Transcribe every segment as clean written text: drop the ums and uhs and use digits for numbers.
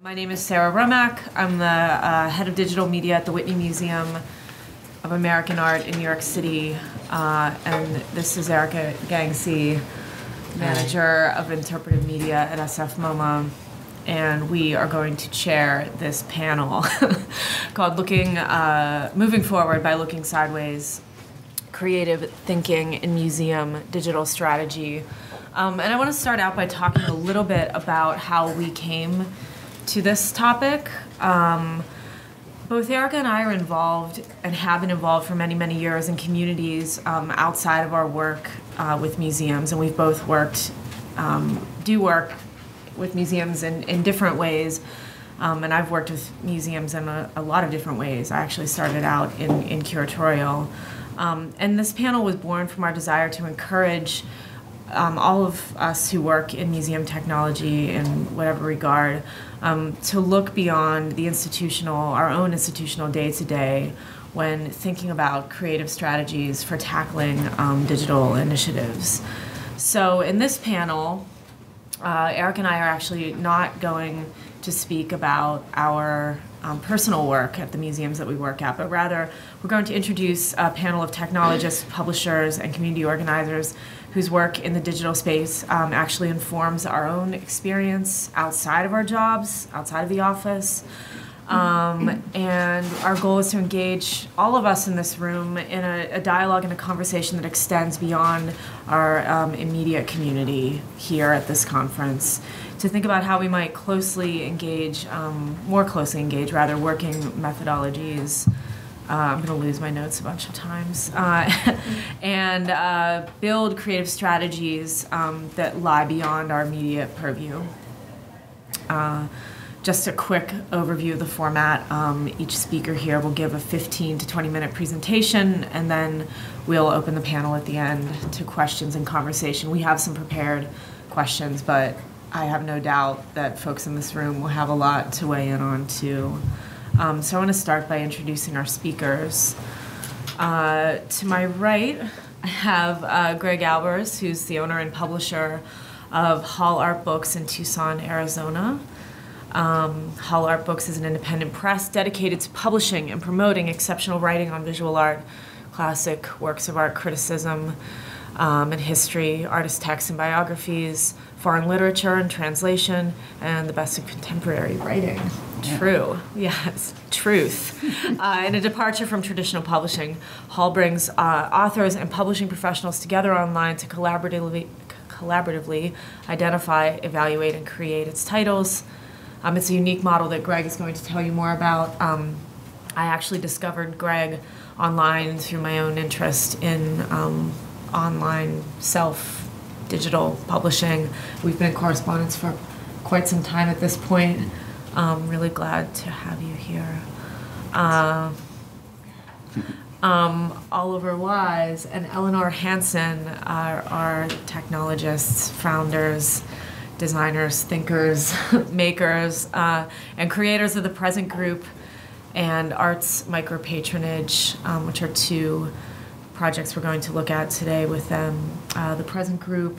My name is Sarah Hromack. I'm the head of digital media at the Whitney Museum of American Art in New York City. And this is Erica Gangsey, manager of interpretive media at SF MoMA. And we are going to chair this panel called Moving Forward by Looking Sideways, Creative Thinking in Museum Digital Strategy. And I want to start out by talking a little bit about how we came to this topic. Both Erica and I are involved and have been involved for many, many years in communities outside of our work with museums, and we've both do work with museums in different ways, and I've worked with museums in a lot of different ways. I actually started out in curatorial, and this panel was born from our desire to encourage all of us who work in museum technology in whatever regard, to look beyond our own institutional day-to-day when thinking about creative strategies for tackling digital initiatives. So in this panel, Eric and I are actually not going to speak about our personal work at the museums that we work at, but rather we're going to introduce a panel of technologists, publishers, and community organizers whose work in the digital space actually informs our own experience outside of our jobs, outside of the office. And our goal is to engage all of us in this room in a dialogue and a conversation that extends beyond our immediate community here at this conference, to think about how we might more closely engage working methodologies. I'm going to lose my notes a bunch of times, and build creative strategies that lie beyond our immediate purview. Just a quick overview of the format. Each speaker here will give a 15 to 20-minute presentation, and then we'll open the panel at the end to questions and conversation. We have some prepared questions, but I have no doubt that folks in this room will have a lot to weigh in on too. So I want to start by introducing our speakers. To my right, I have Greg Albers, who's the owner and publisher of Hall Art Books in Tucson, Arizona. Hall Art Books is an independent press dedicated to publishing and promoting exceptional writing on visual art, classic works of art criticism and history, artist texts and biographies, foreign literature and translation, and the best of contemporary writing. Yeah. True, yes, truth. In a departure from traditional publishing, Hall brings authors and publishing professionals together online to collaboratively identify, evaluate, and create its titles. It's a unique model that Greg is going to tell you more about. I actually discovered Greg online through my own interest in online digital publishing. We've been in correspondence for quite some time at this point. Really glad to have you here. Oliver Wise and Eleanor Hansen are technologists, founders, designers, thinkers, makers, and creators of the Present Group and Arts Micropatronage, which are two projects we're going to look at today with them. The Present Group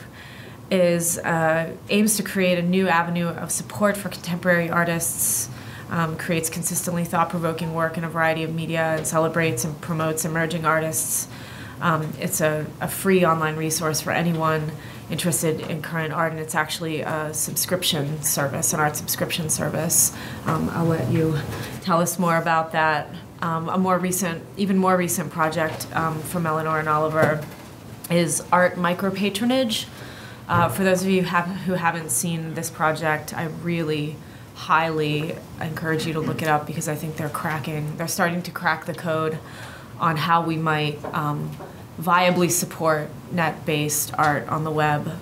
aims to create a new avenue of support for contemporary artists, creates consistently thought-provoking work in a variety of media, and celebrates and promotes emerging artists. It's a free online resource for anyone interested in current art, and it's actually a subscription service, an art subscription service. I'll let you tell us more about that. Even more recent project from Eleanor and Oliver is Art Micropatronage. For those of you who haven't seen this project, I really highly encourage you to look it up, because I think they're starting to crack the code on how we might viably support net-based art on the web.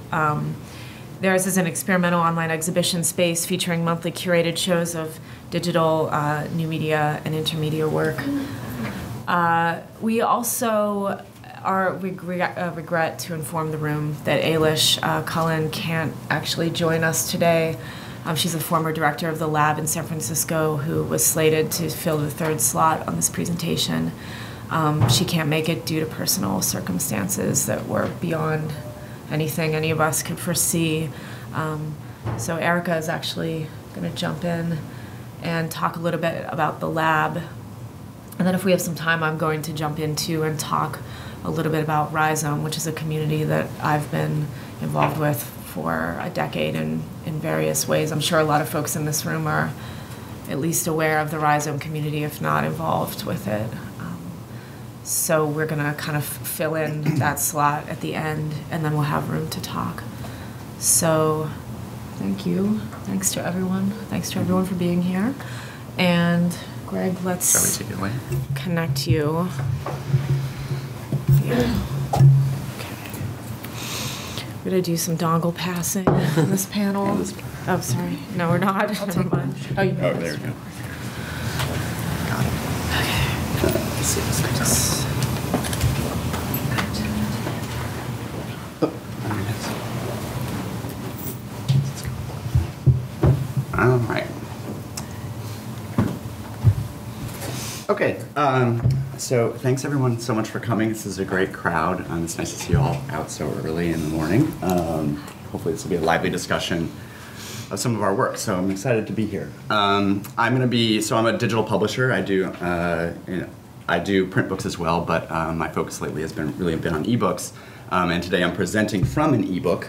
Theirs is an experimental online exhibition space featuring monthly curated shows of digital, new media, and intermedia work. We also regret to inform the room that Ailish Cullen can't actually join us today. She's a former director of the lab in San Francisco who was slated to fill the third slot on this presentation. She can't make it due to personal circumstances that were beyond anything any of us could foresee. So Erica is actually going to jump in and talk a little bit about the lab. And then if we have some time, I'm going to jump into and talk a little bit about Rhizome, which is a community that I've been involved with for a decade in various ways. I'm sure a lot of folks in this room are at least aware of the Rhizome community, if not involved with it. So we're going to kind of fill in that slot at the end, and then we'll have room to talk. So thank you. Thanks to everyone. Thanks to everyone for being here. And Greg, let's take it away? Connect you. Yeah. We're going to do some dongle passing on this panel. Oh, sorry. No, we're not. Never mind. Oh, you there we go. Got it. Okay. Let's see this next. All right. Okay. So thanks everyone so much for coming. This is a great crowd. It's nice to see you all out so early in the morning. Hopefully this will be a lively discussion of some of our work. So I'm excited to be here. I'm a digital publisher. I do print books as well, but my focus lately has really been on ebooks. And today I'm presenting from an ebook,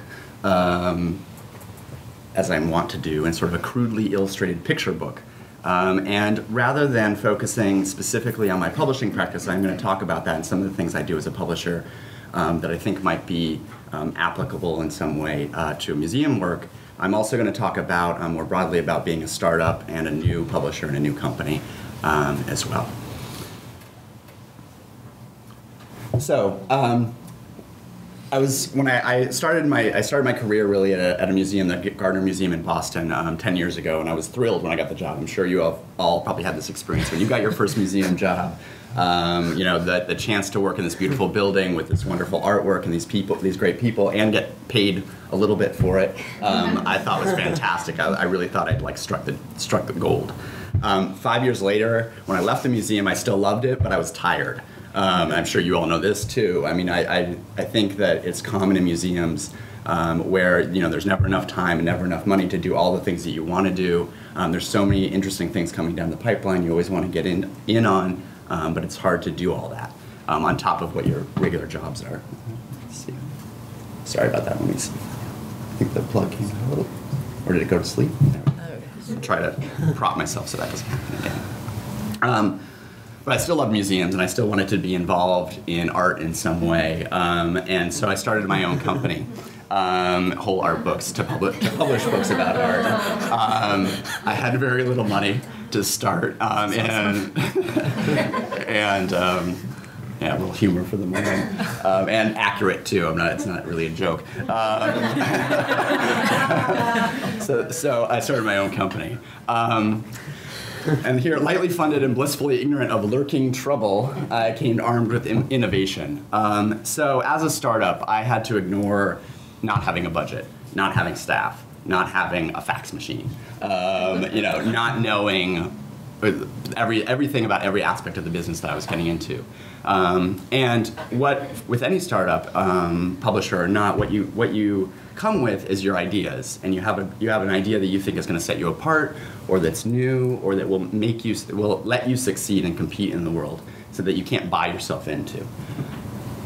as I want to do, in sort of a crudely illustrated picture book. And rather than focusing specifically on my publishing practice, I'm going to talk about that and some of the things I do as a publisher that I think might be applicable in some way to museum work. I'm also going to talk about more broadly about being a startup and a new publisher in a new company as well. So when I started my career really at a museum, the Gardner Museum in Boston, 10 years ago, and I was thrilled when I got the job. I'm sure you all probably had this experience when you got your first museum job. The chance to work in this beautiful building with this wonderful artwork and these great people, and get paid a little bit for it, I thought was fantastic. I really thought I'd struck the gold. 5 years later, when I left the museum, I still loved it, but I was tired. I'm sure you all know this too. I mean, I think that it's common in museums where there's never enough time and never enough money to do all the things that you want to do. There's so many interesting things coming down the pipeline you always want to get in on, but it's hard to do all that on top of what your regular jobs are. Let's see. Sorry about that. Let me see. I think the plug came out a little. Or did it go to sleep? I'll try to prop myself so that doesn't happen again. But I still love museums, and I still wanted to be involved in art in some way. And so I started my own company, Whole Art Books, to publish books about art. I had very little money to start, and a little humor for the moment, and accurate too. It's not really a joke. So I started my own company. And here, lightly funded and blissfully ignorant of lurking trouble, I came armed with innovation. So as a startup, I had to ignore not having a budget, not having staff, not having a fax machine, not knowing everything about every aspect of the business that I was getting into. And with any startup, publisher or not, what you come with is your ideas, and you have an idea that you think is going to set you apart, or that's new, or that will let you succeed and compete in the world, so that you can't buy yourself into.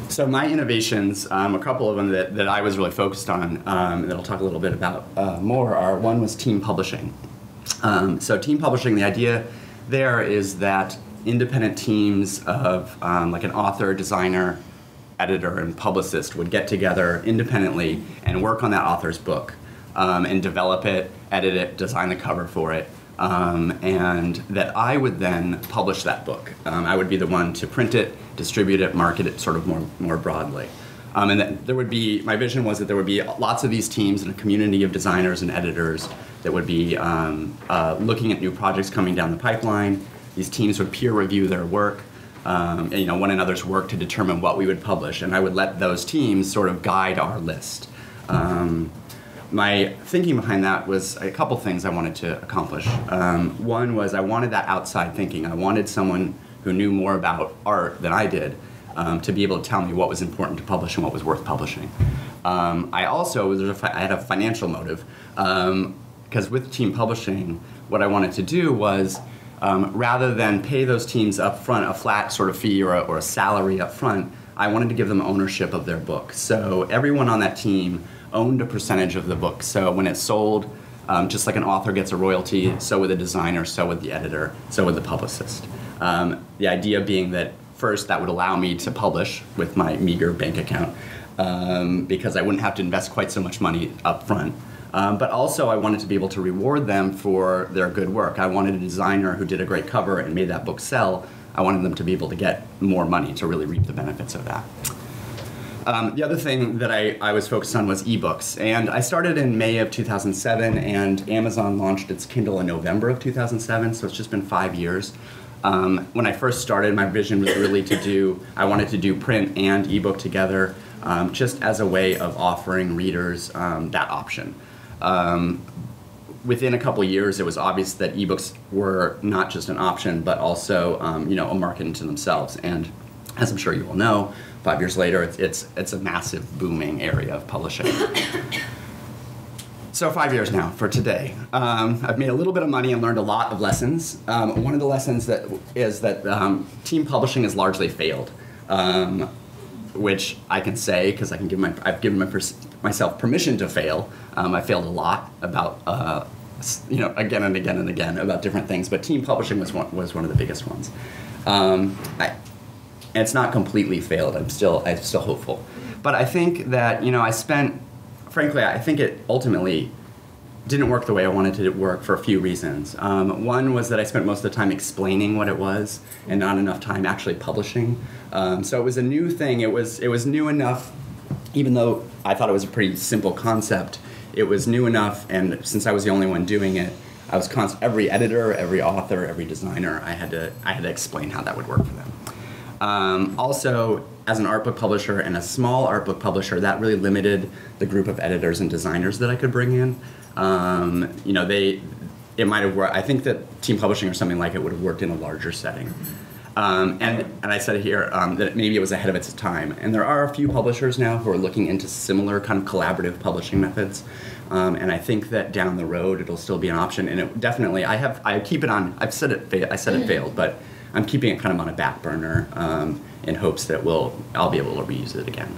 So my innovations, a couple of them that I was really focused on, that I'll talk a little bit about more, are one was team publishing. So team publishing, the idea there is that independent teams of like an author, designer, editor, and publicist would get together independently and work on that author's book and develop it, edit it, design the cover for it, and that I would then publish that book. I would be the one to print it, distribute it, market it sort of more broadly. And that my vision was that there would be lots of these teams and a community of designers and editors that would be looking at new projects coming down the pipeline. These teams would peer review their work, one another's work to determine what we would publish, and I would let those teams sort of guide our list. My thinking behind that was a couple things I wanted to accomplish. One was I wanted that outside thinking. I wanted someone who knew more about art than I did to be able to tell me what was important to publish and what was worth publishing. I had a financial motive. because with team publishing, what I wanted to do was, rather than pay those teams up front a flat sort of fee or a salary up front, I wanted to give them ownership of their book. So everyone on that team owned a percentage of the book. So when it's sold, just like an author gets a royalty, so would the designer, so would the editor, so would the publicist. The idea being that first, that would allow me to publish with my meager bank account, because I wouldn't have to invest quite so much money up front. But also, I wanted to be able to reward them for their good work. I wanted a designer who did a great cover and made that book sell. I wanted them to be able to get more money to really reap the benefits of that. The other thing that I was focused on was ebooks. And I started in May of 2007, and Amazon launched its Kindle in November of 2007, so it's just been 5 years. When I first started, my vision was really I wanted to do print and ebook together, just as a way of offering readers that option. Within a couple years, it was obvious that ebooks were not just an option, but also a market into themselves. And as I'm sure you all know, 5 years later, it's a massive booming area of publishing. So 5 years now for today. I've made a little bit of money and learned a lot of lessons. One of the lessons is that team publishing has largely failed, which I can say because I've given myself permission to fail. I failed a lot about again and again and again about different things, but team publishing was one of the biggest ones. And it's not completely failed. I'm still hopeful, but I think that frankly, I think it ultimately didn't work the way I wanted it to work for a few reasons. One was that I spent most of the time explaining what it was and not enough time actually publishing. So it was a new thing. It was new enough, even though I thought it was a pretty simple concept. It was new enough, and since I was the only one doing it, I was every editor, every author, every designer, I had to explain how that would work for them. Also, as an art book publisher and a small art book publisher, that really limited the group of editors and designers that I could bring in. It might have worked. I think that team publishing or something like it would have worked in a larger setting. And I said here that maybe it was ahead of its time. And there are a few publishers now who are looking into similar kind of collaborative publishing methods. And I think that down the road it'll still be an option. And it definitely, I keep it on. I said it failed, but I'm keeping it kind of on a back burner in hopes that I'll be able to reuse it again.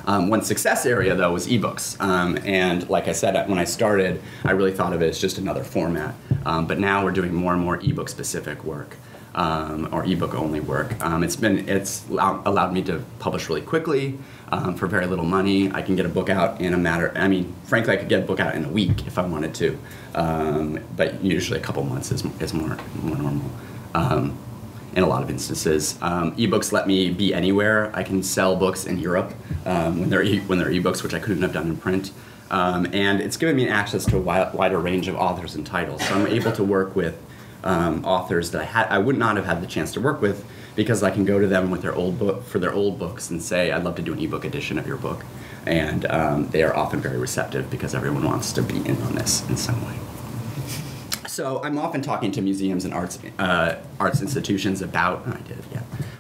One success area, though, was ebooks. And like I said, when I started, I really thought of it as just another format. But now we're doing more and more ebook-specific work, or ebook-only work. It's allowed me to publish really quickly for very little money. I can get a book out in frankly, I could get a book out in a week if I wanted to. But usually a couple months is more normal. In a lot of instances, ebooks let me be anywhere. I can sell books in Europe when they're ebooks, which I couldn't have done in print. And it's given me access to a wider range of authors and titles. So I'm able to work with authors that I would not have had the chance to work with because I can go to them with their old books and say, I'd love to do an ebook edition of your book. And they are often very receptive because everyone wants to be in on this in some way. So I'm often talking to museums and arts institutions about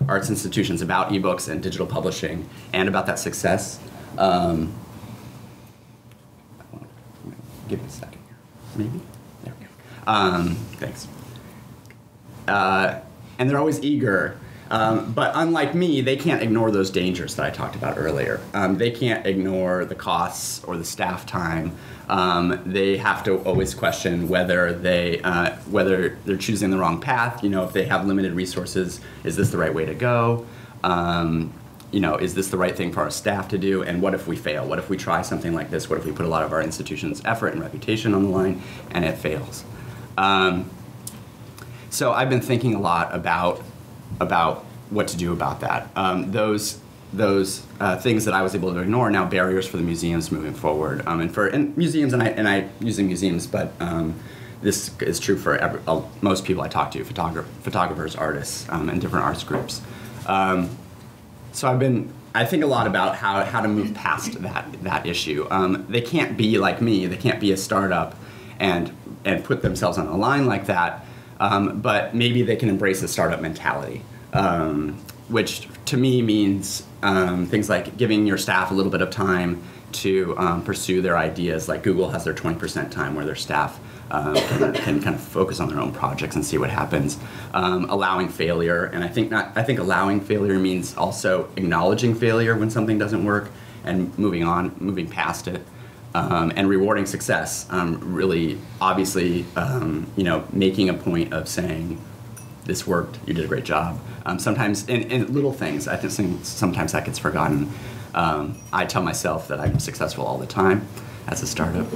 arts institutions about ebooks and digital publishing and about that success. Give me a second here, maybe. There we go. Thanks. And they're always eager. But unlike me, they can't ignore those dangers that I talked about earlier. They can't ignore the costs or the staff time. They have to always question whether they're choosing the wrong path. If they have limited resources, is this the right way to go? Is this the right thing for our staff to do? And what if we fail? What if we try something like this? What if we put a lot of our institution's effort and reputation on the line and it fails? So I've been thinking a lot about what to do about that. Those things that I was able to ignore are now barriers for the museums moving forward. And museums, and I using museums, but this is true for most people I talk to, photographers, artists, and different arts groups. So I think a lot about how to move past that issue. They can't be like me. They can't be a startup and put themselves on the line like that. But maybe they can embrace the startup mentality. which to me means things like giving your staff a little bit of time to pursue their ideas. Like Google has their 20% time where their staff can kind of focus on their own projects and see what happens. Allowing failure, and I think allowing failure means also acknowledging failure when something doesn't work and moving on, moving past it. And rewarding success, really, obviously, making a point of saying, this worked, you did a great job. Sometimes, in little things, I think sometimes that gets forgotten. I tell myself that I'm successful all the time as a startup.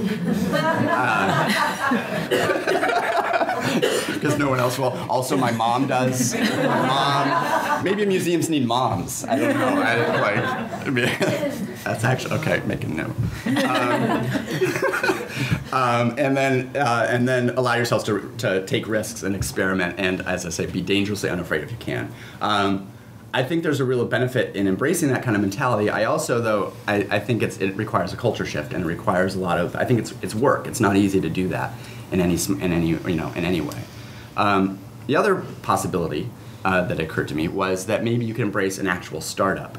Because no one else will. Also, my mom does. Maybe museums need moms. I don't know. That's actually, okay, make a note. And then allow yourselves to take risks and experiment, and as I say, be dangerously unafraid if you can. I think there's a real benefit in embracing that kind of mentality. I also, though, I think it requires a culture shift, and it requires a lot of. I think it's work. It's not easy to do that in any way. The other possibility that occurred to me was that maybe you could embrace an actual startup.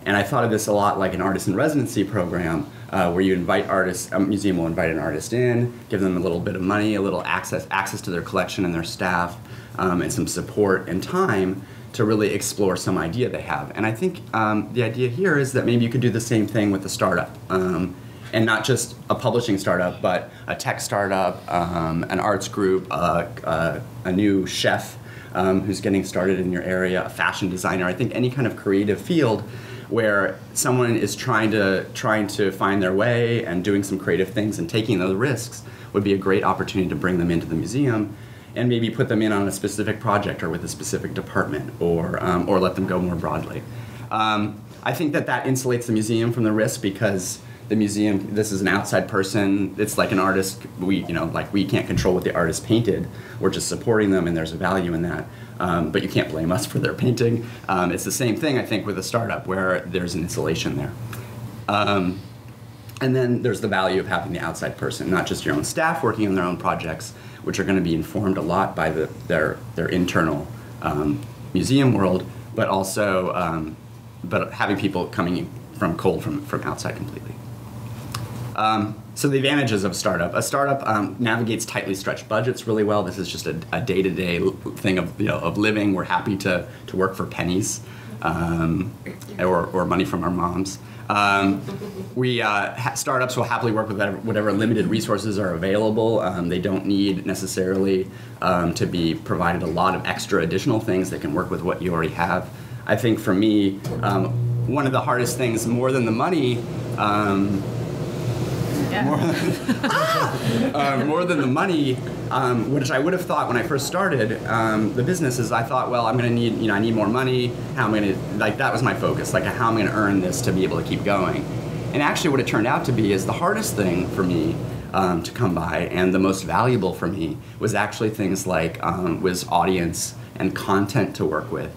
And I thought of this a lot like an artist in residency program, where you invite artists. A museum will invite an artist in, give them a little bit of money, a little access to their collection and their staff, and some support and time to really explore some idea they have. And I think the idea here is that maybe you could do the same thing with a startup. And not just a publishing startup, but a tech startup, an arts group, a new chef who's getting started in your area, a fashion designer. I think any kind of creative field where someone is trying to find their way and doing some creative things and taking those risks would be a great opportunity to bring them into the museum and maybe put them in on a specific project or with a specific department, or let them go more broadly. I think that insulates the museum from the risk, because the museum, this is an outside person. It's like an artist. We can't control what the artist painted. We're just supporting them, and there's a value in that. But you can't blame us for their painting. It's the same thing, I think, with a startup, where there's an insulation there. And then there's the value of having the outside person, not just your own staff working on their own projects, which are going to be informed a lot by their internal museum world, but also but having people coming from outside completely. So the advantages of a startup navigates tightly stretched budgets really well. This is just a day-to-day thing of living. We're happy to work for pennies or money from our moms. Startups will happily work with whatever limited resources are available. They don't need necessarily to be provided a lot of extra additional things. They can work with what you already have. I think for me, one of the hardest things, more than the money, more than the money, which I would have thought when I first started the business, is I thought, well, I'm going to need, I need more money. How am I going to, that was my focus, how am I going to earn this to be able to keep going? And actually what it turned out to be is the hardest thing for me to come by, and the most valuable for me, was actually things like was audience and content to work with.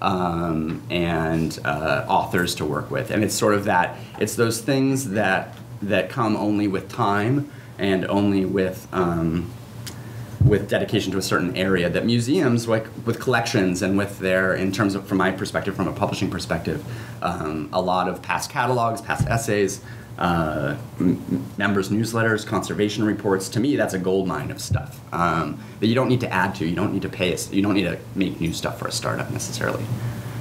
And authors to work with. And it's sort of it's those things that come only with time and only with dedication to a certain area, that museums, like with collections and with in terms of, from my perspective, from a publishing perspective, a lot of past catalogs, past essays, members' newsletters, conservation reports. To me, that's a gold mine of stuff that you don't need to add to. You don't need to pay us. You don't need to make new stuff for a startup necessarily.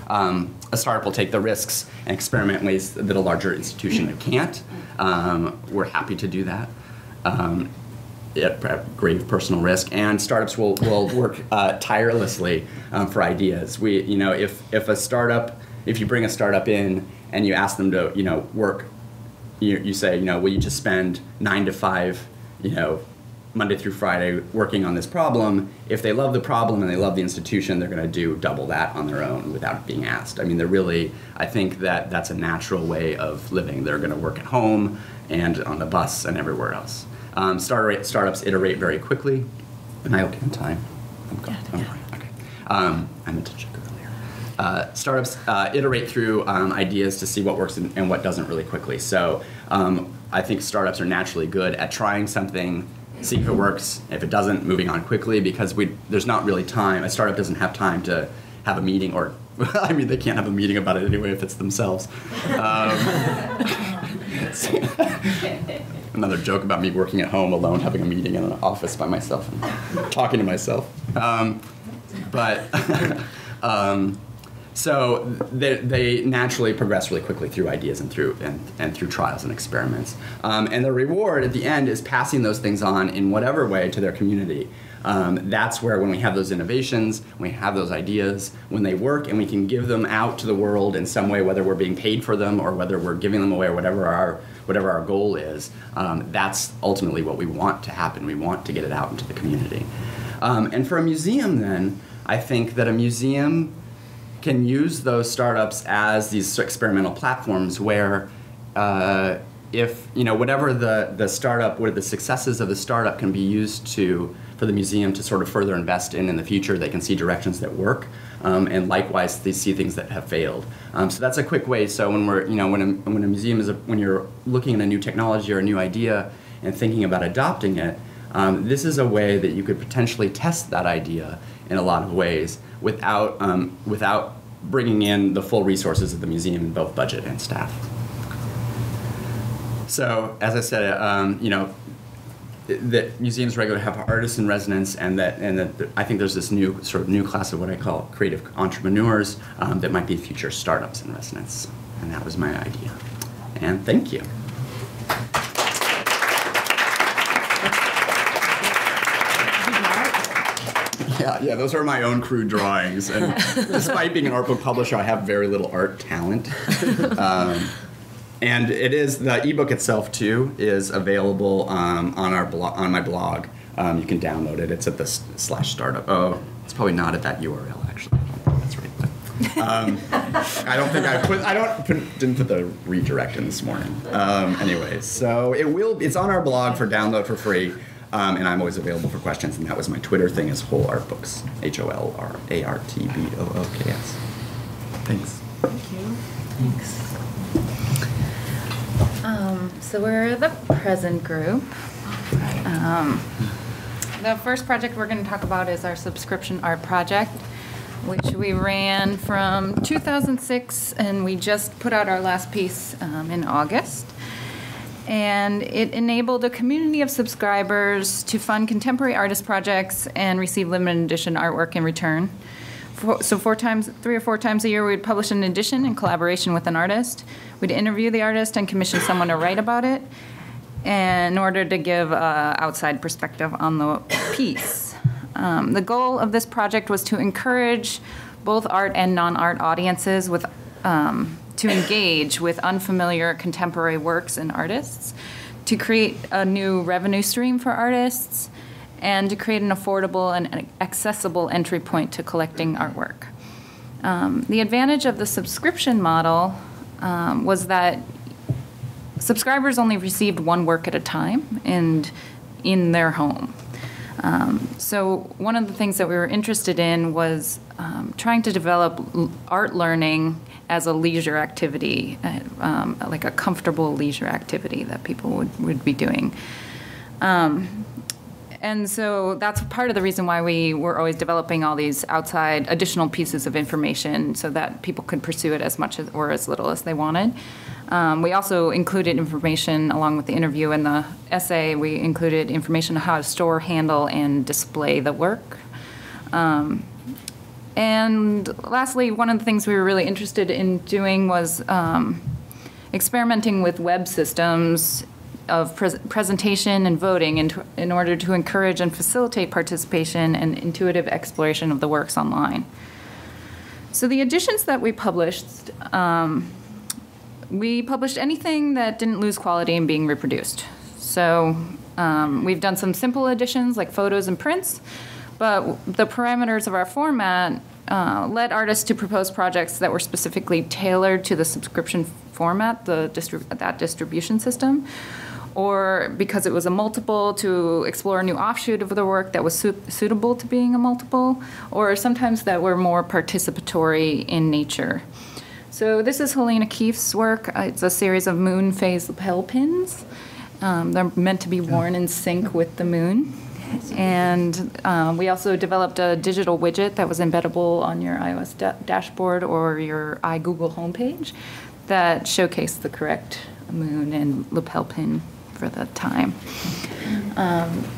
A startup will take the risks and experiment in ways that a larger institution can't. We're happy to do that at grave personal risk. And startups will work tirelessly for ideas. If you bring a startup in and you ask them to work. You say, will you just spend 9 to 5, Monday through Friday working on this problem? If they love the problem and they love the institution, they're going to do double that on their own without being asked. I mean, I think that's a natural way of living. They're going to work at home and on the bus and everywhere else. Startups iterate very quickly. Am I okay on time? I'm fine. Okay. I meant to check earlier. Startups iterate through ideas to see what works and what doesn't really quickly. So I think startups are naturally good at trying something, see if it works. If it doesn't, moving on quickly, because there's not really time. A startup doesn't have time to have a meeting or I mean, they can't have a meeting about it anyway if it's themselves. Another joke about me working at home alone, having a meeting in an office by myself, and talking to myself. So they naturally progress really quickly through ideas and through trials and experiments. And the reward at the end is passing those things on in whatever way to their community. That's where, when we have those innovations, when we have those ideas, when they work and we can give them out to the world in some way, whether we're being paid for them or whether we're giving them away or whatever our goal is, that's ultimately what we want to happen. We want to get it out into the community. And for a museum then, I think that a museum can use those startups as these experimental platforms where if, whatever the startup, what the successes of the startup can be used for the museum to sort of further invest in the future. They can see directions that work, and likewise they see things that have failed. So that's a quick way. So when we're, when a museum when you're looking at a new technology or a new idea and thinking about adopting it, this is a way that you could potentially test that idea in a lot of ways without bringing in the full resources of the museum in both budget and staff. So, as I said, that museums regularly have artists in residence, and that I think there's this new class of what I call creative entrepreneurs that might be future startups in residence, and that was my idea. And thank you. Yeah, those are my own crude drawings, and despite being an art book publisher, I have very little art talent. And it is, the ebook itself too is available on my blog. You can download it. It's at the /startup. Oh, it's probably not at that URL actually. That's right. I don't think didn't put the redirect in this morning. Anyway, so it's on our blog for download for free. And I'm always available for questions, and that was my Twitter thing, is Whole Art Books, HOLRARTBOOKS. Thanks. Thank you. Thanks. So we're the present group. The first project we're going to talk about is our subscription art project, which we ran from 2006, and we just put out our last piece in August. And it enabled a community of subscribers to fund contemporary artist projects and receive limited edition artwork in return. So 3 or 4 times a year, we would publish an edition in collaboration with an artist. We'd interview the artist and commission someone to write about it in order to give an outside perspective on the piece. The goal of this project was to encourage both art and non-art audiences to engage with unfamiliar contemporary works and artists, to create a new revenue stream for artists, and to create an affordable and accessible entry point to collecting artwork. The advantage of the subscription model was that subscribers only received one work at a time and in their home. So one of the things that we were interested in was trying to develop art learning as a leisure activity, like a comfortable leisure activity that people would be doing. And so that's part of the reason why we were always developing all these outside additional pieces of information so that people could pursue it as much as, or as little as they wanted. We also included information along with the interview and the essay. We included information on how to store, handle, and display the work. And lastly, one of the things we were really interested in doing was experimenting with web systems of presentation and voting in order to encourage and facilitate participation and intuitive exploration of the works online. So the editions that we published anything that didn't lose quality in being reproduced. So we've done some simple editions like photos and prints, but the parameters of our format led artists to propose projects that were specifically tailored to the subscription format, that distribution system, or because it was a multiple, to explore a new offshoot of the work that was suitable to being a multiple, or sometimes that were more participatory in nature. So this is Helena Keefe's work. It's a series of moon phase lapel pins. They're meant to be worn in sync with the moon. And we also developed a digital widget that was embeddable on your iOS dashboard or your iGoogle homepage that showcased the correct moon and lapel pin for the time.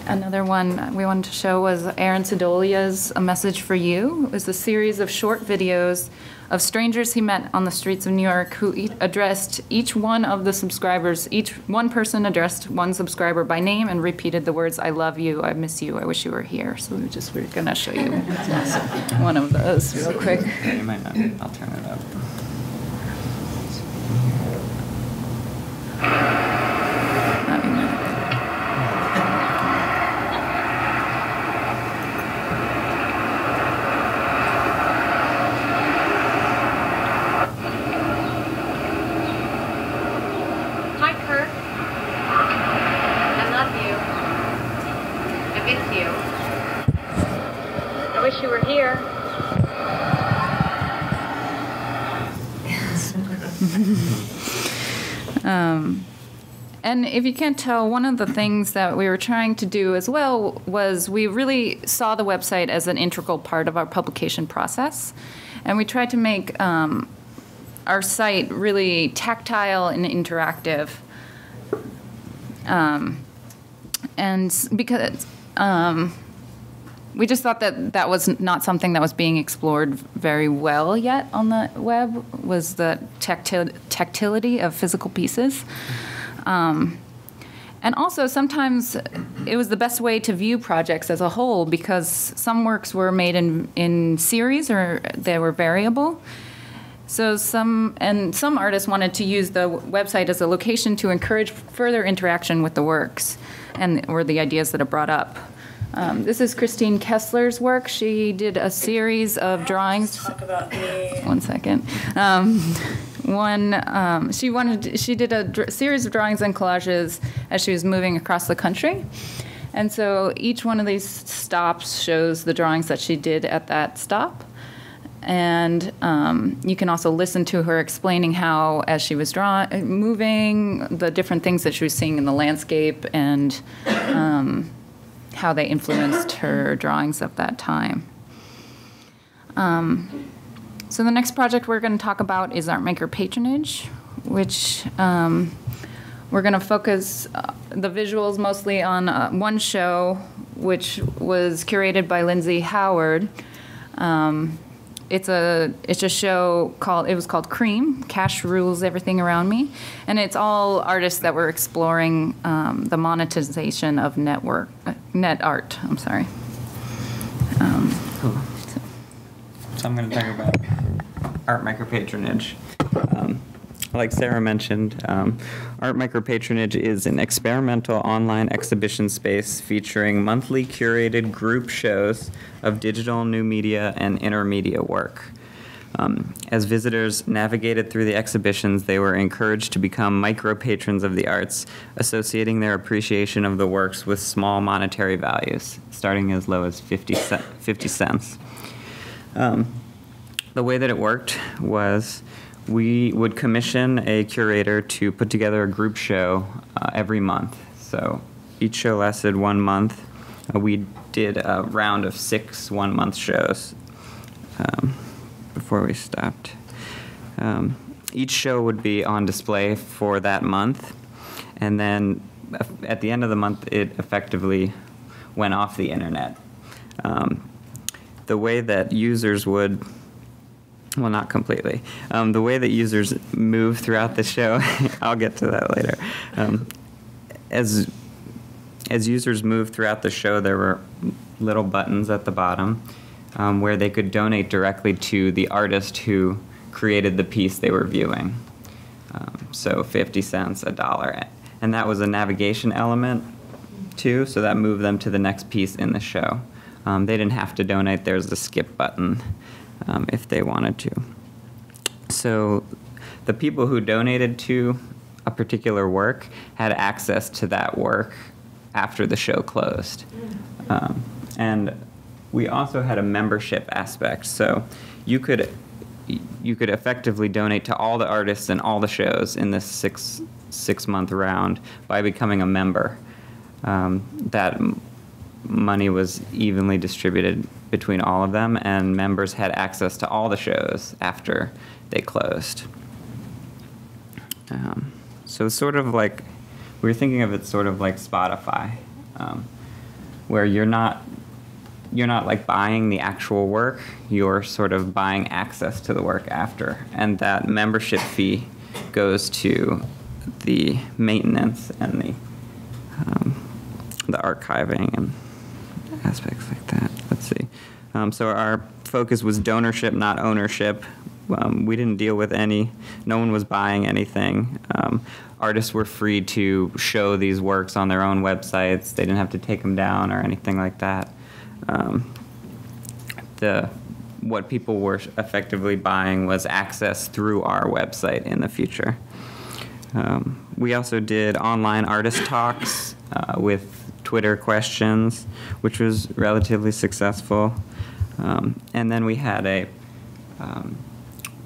Another one we wanted to show was Aaron Sidolia's A Message for You. It was a series of short videos of strangers he met on the streets of New York who addressed each one of the subscribers. Each one person addressed one subscriber by name and repeated the words, "I love you, I miss you, I wish you were here." So we're gonna show you one of those real quick. Yeah, you might not. I'll turn it up. Hi, Kurt. I love you. I miss you. I wish you were here. And if you can't tell, one of the things that we were trying to do as well was we really saw the website as an integral part of our publication process. And we tried to make our site really tactile and interactive. And because we just thought that that was not something that was being explored very well yet on the web, was the tactility of physical pieces. And also, sometimes it was the best way to view projects as a whole because some works were made in series or they were variable. So some artists wanted to use the website as a location to encourage further interaction with the works or the ideas that are brought up. This is Christine Kessler's work. She did a series of drawings. Talk about the... One second. She did a series of drawings and collages as she was moving across the country. And so each one of these stops shows the drawings that she did at that stop. And you can also listen to her explaining how, as she was moving, the different things that she was seeing in the landscape and how they influenced her drawings of that time. So the next project we're going to talk about is Art Micropatronage, which we're going to focus the visuals mostly on one show, which was curated by Lindsay Howard. It's a show called Cream, Cash Rules Everything Around Me, and it's all artists that were exploring the monetization of net art. I'm sorry. Cool. So I'm going to talk about Art Micropatronage. Like Sarah mentioned, Art Micropatronage is an experimental online exhibition space featuring monthly curated group shows of digital, new media, and intermedia work. As visitors navigated through the exhibitions, they were encouraged to become micro-patrons of the arts, associating their appreciation of the works with small monetary values, starting as low as 50 cents. The way that it worked was we would commission a curator to put together a group show every month. So each show lasted 1 month. We did a round of 6 one-month shows before we stopped. Each show would be on display for that month, and then at the end of the month, it effectively went off the internet. The way that users would, well, not completely. The way that users move throughout the show, I'll get to that later. As users moved throughout the show, there were little buttons at the bottom where they could donate directly to the artist who created the piece they were viewing. So 50 cents, $1. And that was a navigation element too, so that moved them to the next piece in the show. They didn't have to donate. There's the skip button if they wanted to. So the people who donated to a particular work had access to that work after the show closed. And we also had a membership aspect. So you could effectively donate to all the artists and all the shows in this six month round by becoming a member. That money was evenly distributed between all of them, and members had access to all the shows after they closed. So it's sort of like, we were thinking of it sort of like Spotify, where you're not like buying the actual work, you're sort of buying access to the work after, and that membership fee goes to the maintenance and the archiving and aspects like that. Let's see. So our focus was donorship, not ownership. We didn't deal with no one was buying anything. Artists were free to show these works on their own websites. They didn't have to take them down or anything like that. What people were effectively buying was access through our website in the future. We also did online artist talks with Twitter questions, which was relatively successful. And then we had a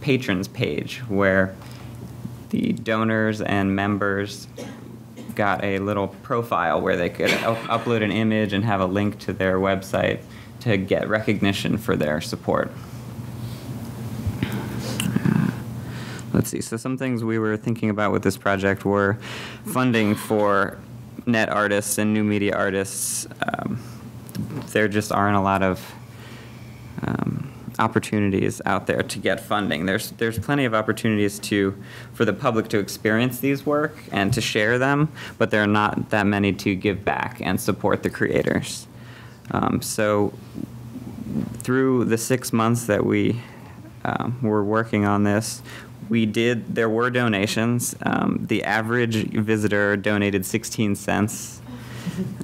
patrons page where the donors and members got a little profile where they could upload an image and have a link to their website to get recognition for their support. Let's see, so some things we were thinking about with this project were funding for net artists and new media artists. There just aren't a lot of opportunities out there to get funding. There's plenty of opportunities for the public to experience these work and to share them, but there are not that many to give back and support the creators. So through the 6 months that we were working on this, there were donations. The average visitor donated 16 cents.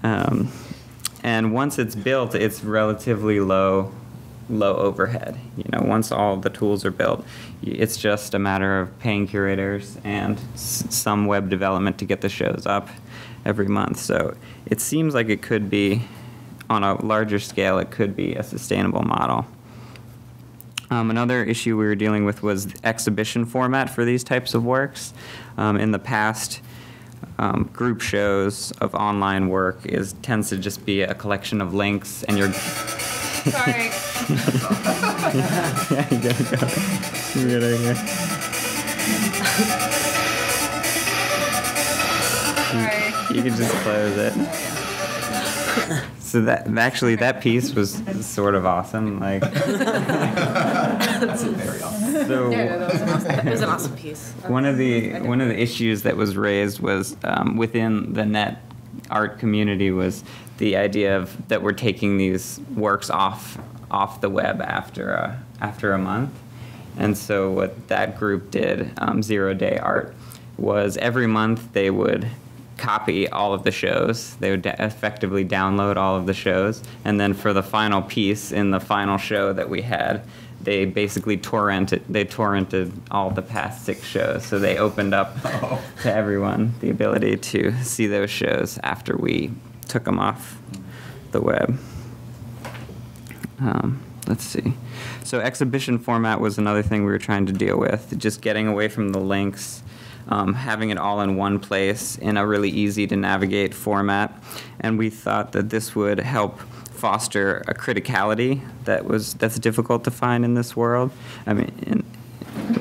And once it's built, it's relatively low overhead. Once all the tools are built, it's just a matter of paying curators and some web development to get the shows up every month. So it seems like it could be, on a larger scale, it could be a sustainable model. Another issue we were dealing with was the exhibition format for these types of works. In the past, group shows of online work tends to just be a collection of links, and you're... Sorry. Yeah, you gotta go. You gotta go. Sorry. You can just close it. So that piece was sort of awesome. Like, That's very awesome. so It was an awesome piece. one of the issues that was raised was within the net art community was the idea that we're taking these works off the web after a month. And so what that group did, 0 Day Art, was every month they would copy all of the shows. They would effectively download all of the shows, and then for the final piece in the final show that we had, they basically torrented all the past 6 shows. So they opened up to everyone the ability to see those shows after we took them off the web. Let's see. So exhibition format was another thing we were trying to deal with, just getting away from the links, having it all in one place in a really easy to navigate format. And we thought that this would help foster a criticality that's difficult to find in this world. I mean,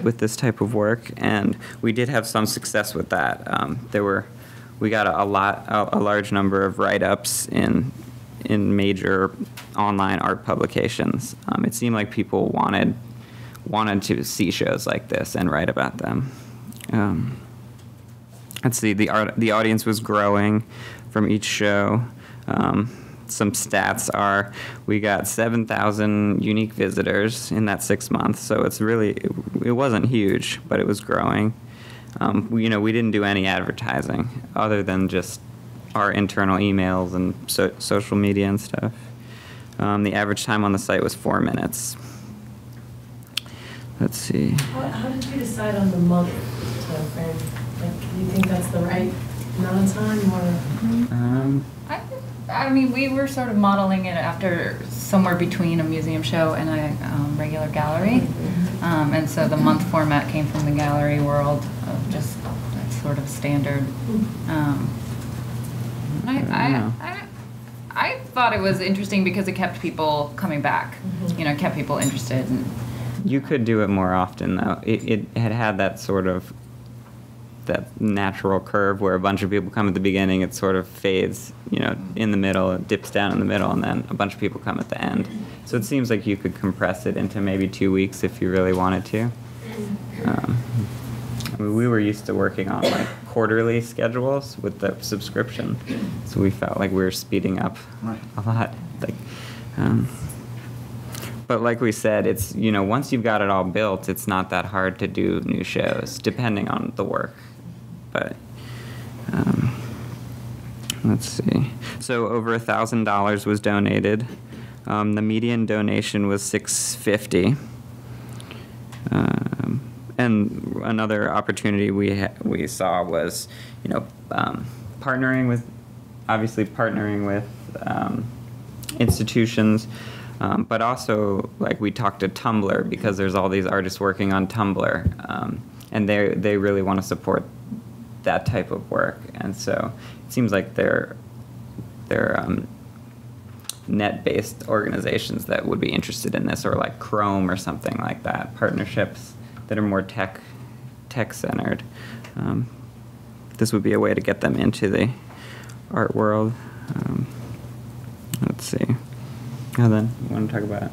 with this type of work, and we did have some success with that. We got a large number of write-ups in major online art publications. It seemed like people wanted to see shows like this and write about them. Let's see, the audience was growing from each show. Some stats are we got 7,000 unique visitors in that 6 months, so it wasn't huge, but it was growing. We didn't do any advertising other than just our internal emails and social media and stuff. The average time on the site was 4 minutes. Let's see. How did you decide on the month time frame? Like, do you think that's the right amount of time, or? I mean, we were sort of modeling it after somewhere between a museum show and a regular gallery. And so the month format came from the gallery world of just I thought it was interesting because it kept people coming back. You know, kept people interested. And You could do it more often, though. It had that sort of that natural curve where a bunch of people come at the beginning, it sort of fades, you know, in the middle, it dips down in the middle, and then a bunch of people come at the end. So it seems like you could compress it into maybe 2 weeks if you really wanted to. I mean, we were used to working on like quarterly schedules with the subscription, so we felt like we were speeding up a lot. Like, but like we said, it's, you know, once you've got it all built, it's not that hard to do new shows, depending on the work. But let's see. So over $1,000 was donated. The median donation was $650. And another opportunity we saw was, you know, partnering with institutions, but also like we talked to Tumblr, because there's all these artists working on Tumblr, and they really want to support that type of work, and so it seems like they're net-based organizations that would be interested in this, or like Chrome or something like that, partnerships that are more tech-centered. This would be a way to get them into the art world. Let's see. And then you want to talk about it?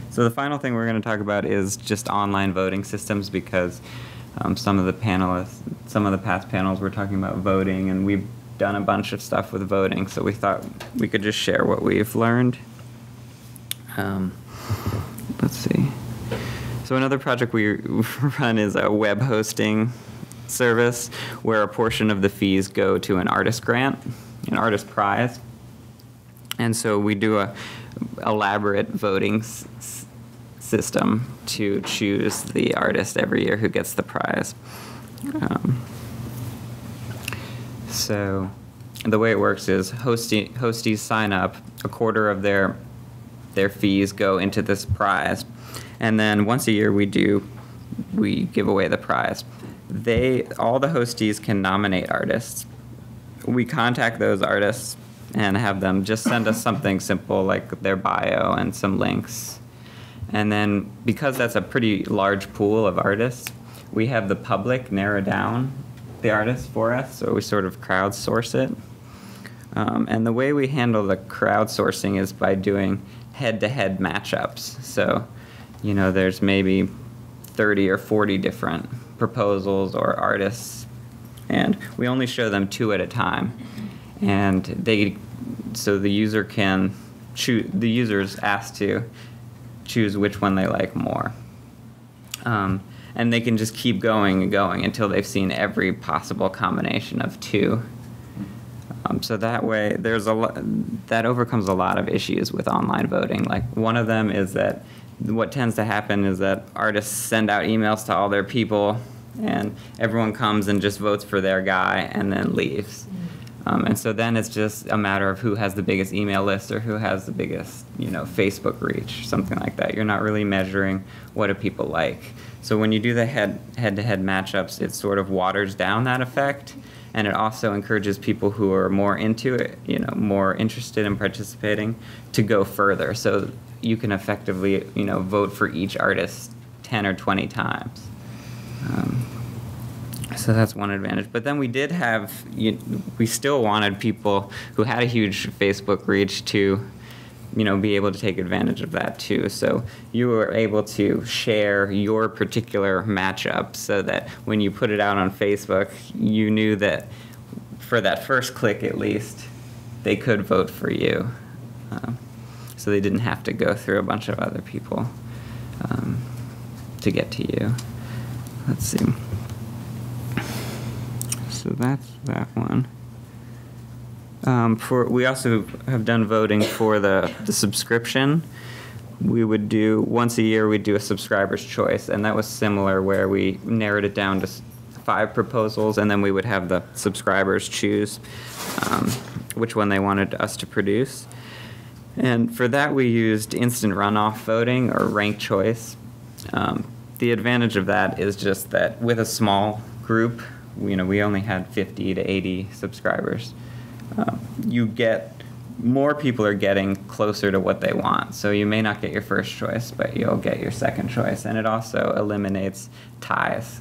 So the final thing we're going to talk about is just online voting systems, because some of the past panels were talking about voting, and we've done a bunch of stuff with voting, so we thought we could just share what we've learned. Let's see. So another project we run is a web hosting service where a portion of the fees go to an artist grant, an artist prize. And so we do a elaborate voting system to choose the artist every year who gets the prize. So the way it works is hosties sign up, a quarter of their fees go into this prize, and then once a year we give away the prize. All the hosties can nominate artists. We contact those artists and have them just send us something simple like their bio and some links. And then because that's a pretty large pool of artists, we have the public narrow down the artists for us, so we sort of crowdsource it. And the way we handle the crowdsourcing is by doing head-to-head matchups. So, you know, there's maybe 30 or 40 different proposals or artists, and we only show them 2 at a time. And so the user can choose. The user's asked to choose which one they like more, and they can just keep going and going until they've seen every possible combination of 2. So that way, that overcomes a lot of issues with online voting. Like, one of them is that what tends to happen is that artists send out emails to all their people, and everyone comes and just votes for their guy and then leaves. And so then it's just a matter of who has the biggest email list or who has the biggest, you know, Facebook reach, something like that. You're not really measuring what do people like. So when you do the head-to-head matchups, it sort of waters down that effect, and it also encourages people who are more into it, you know, more interested in participating, to go further. So you can effectively, you know, vote for each artist 10 or 20 times. So that's one advantage. But then we did have, we still wanted people who had a huge Facebook reach to, you know, be able to take advantage of that too. So you were able to share your particular matchup so that when you put it out on Facebook, you knew that for that first click at least, they could vote for you. So they didn't have to go through a bunch of other people to get to you. Let's see. So that's that one. We also have done voting for the subscription. We would do, once a year, we'd do a subscriber's choice, and that was similar, where we narrowed it down to 5 proposals, and then we would have the subscribers choose which one they wanted us to produce. And for that, we used instant runoff voting, or ranked choice. The advantage of that is just that with a small group, you know, we only had 50 to 80 subscribers. You get more people are getting closer to what they want. So you may not get your first choice, but you'll get your second choice. And it also eliminates ties,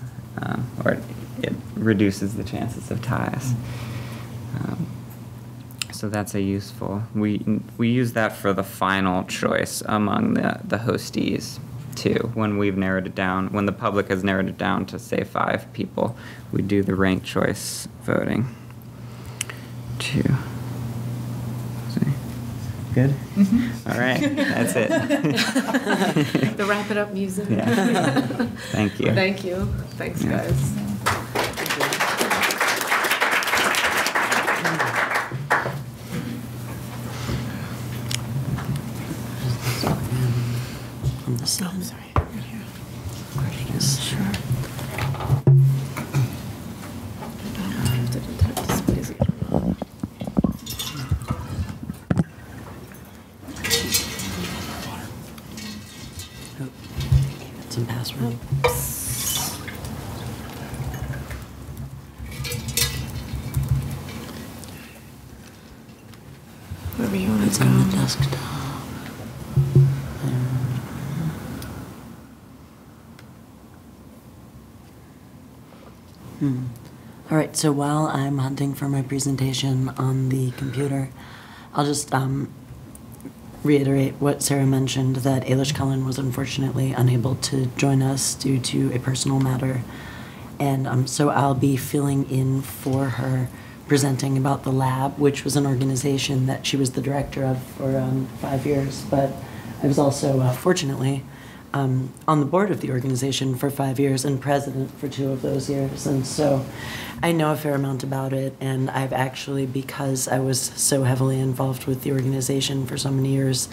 or it reduces the chances of ties. So that's a useful. We use that for the final choice among the hostees too. When we've narrowed it down, when the public has narrowed it down to say 5 people, we do the ranked choice voting. 2. Good? Mm-hmm. All right, that's it. The wrap it up music. Yeah. Thank you. Thank you. Thanks, Yeah. guys. On this side. Sorry. Sure. Some password. Wherever you want It's to on go. the desktop. All right, so while I'm hunting for my presentation on the computer, I'll just reiterate what Sarah mentioned, that Ailish Cullen was unfortunately unable to join us due to a personal matter. And so I'll be filling in for her, presenting about the lab, which was an organization that she was the director of for 5 years. But I was also, fortunately, on the board of the organization for 5 years and president for 2 of those years. And so I know a fair amount about it, and I've actually, because I was so heavily involved with the organization for so many years,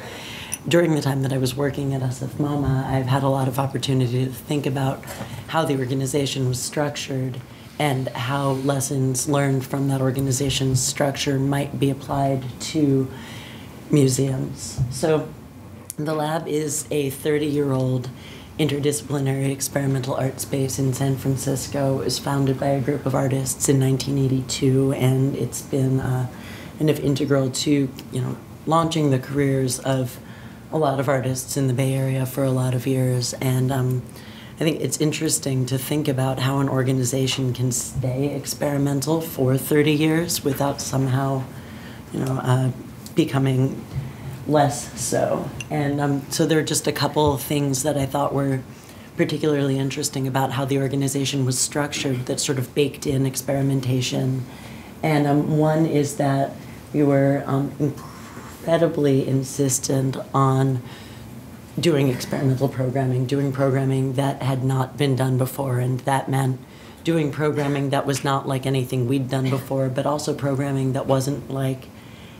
during the time that I was working at SF MoMA, I've had a lot of opportunity to think about how the organization was structured and how lessons learned from that organization's structure might be applied to museums. So the lab is a 30-year-old interdisciplinary experimental art space in San Francisco. It was founded by a group of artists in 1982, and it's been kind of integral to, launching the careers of a lot of artists in the Bay Area for a lot of years. And I think it's interesting to think about how an organization can stay experimental for 30 years without somehow, becoming less so. And so there are just a couple of things that I thought were particularly interesting about how the organization was structured that sort of baked in experimentation. And one is that we were incredibly insistent on doing experimental programming, doing programming that had not been done before, and that meant doing programming that was not like anything we'd done before, but also programming that wasn't like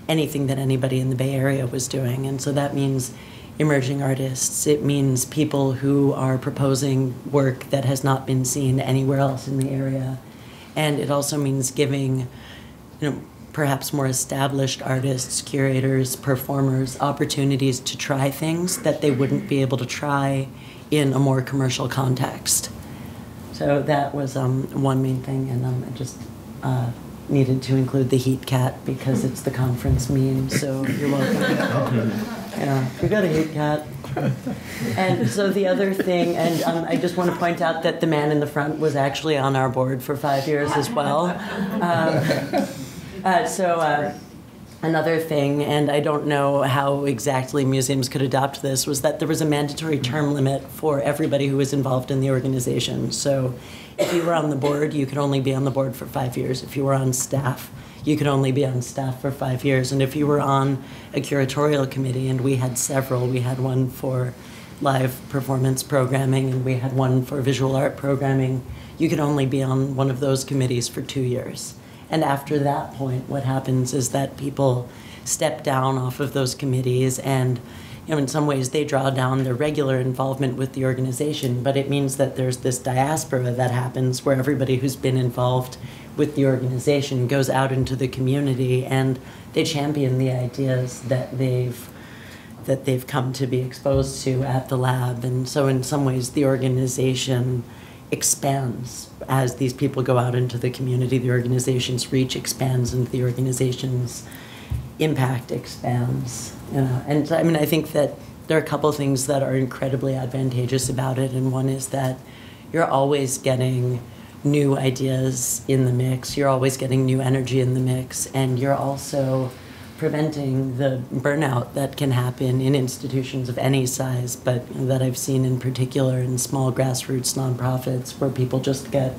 anything that anybody in the Bay Area was doing. And so that means emerging artists. It means people who are proposing work that has not been seen anywhere else in the area. And it also means giving, perhaps more established artists, curators, performers, opportunities to try things that they wouldn't be able to try in a more commercial context. So that was one main thing, and I just needed to include the heat cat because it's the conference meme, so you're welcome. Yeah, we got a heat cat. And so the other thing, and I just want to point out that the man in the front was actually on our board for 5 years as well. Another thing, and I don't know how exactly museums could adopt this, was that there was a mandatory term limit for everybody who was involved in the organization. So if you were on the board, you could only be on the board for 5 years. If you were on staff, you could only be on staff for 5 years. And if you were on a curatorial committee, and we had several, we had one for live performance programming, and we had one for visual art programming, you could only be on one of those committees for 2 years. And after that point, what happens is that people step down off of those committees, and in some ways they draw down their regular involvement with the organization, but it means that there's this diaspora that happens where everybody who's been involved with the organization goes out into the community and they champion the ideas that they've come to be exposed to at the lab. And so in some ways the organization expands as these people go out into the community. The organization's reach expands, and the organization's impact expands, you know. And I mean, I think that there are a couple things that are incredibly advantageous about it, and one is that you're always getting new ideas in the mix, you're always getting new energy in the mix, and you're also preventing the burnout that can happen in institutions of any size, but that I've seen in particular in small grassroots nonprofits where people just get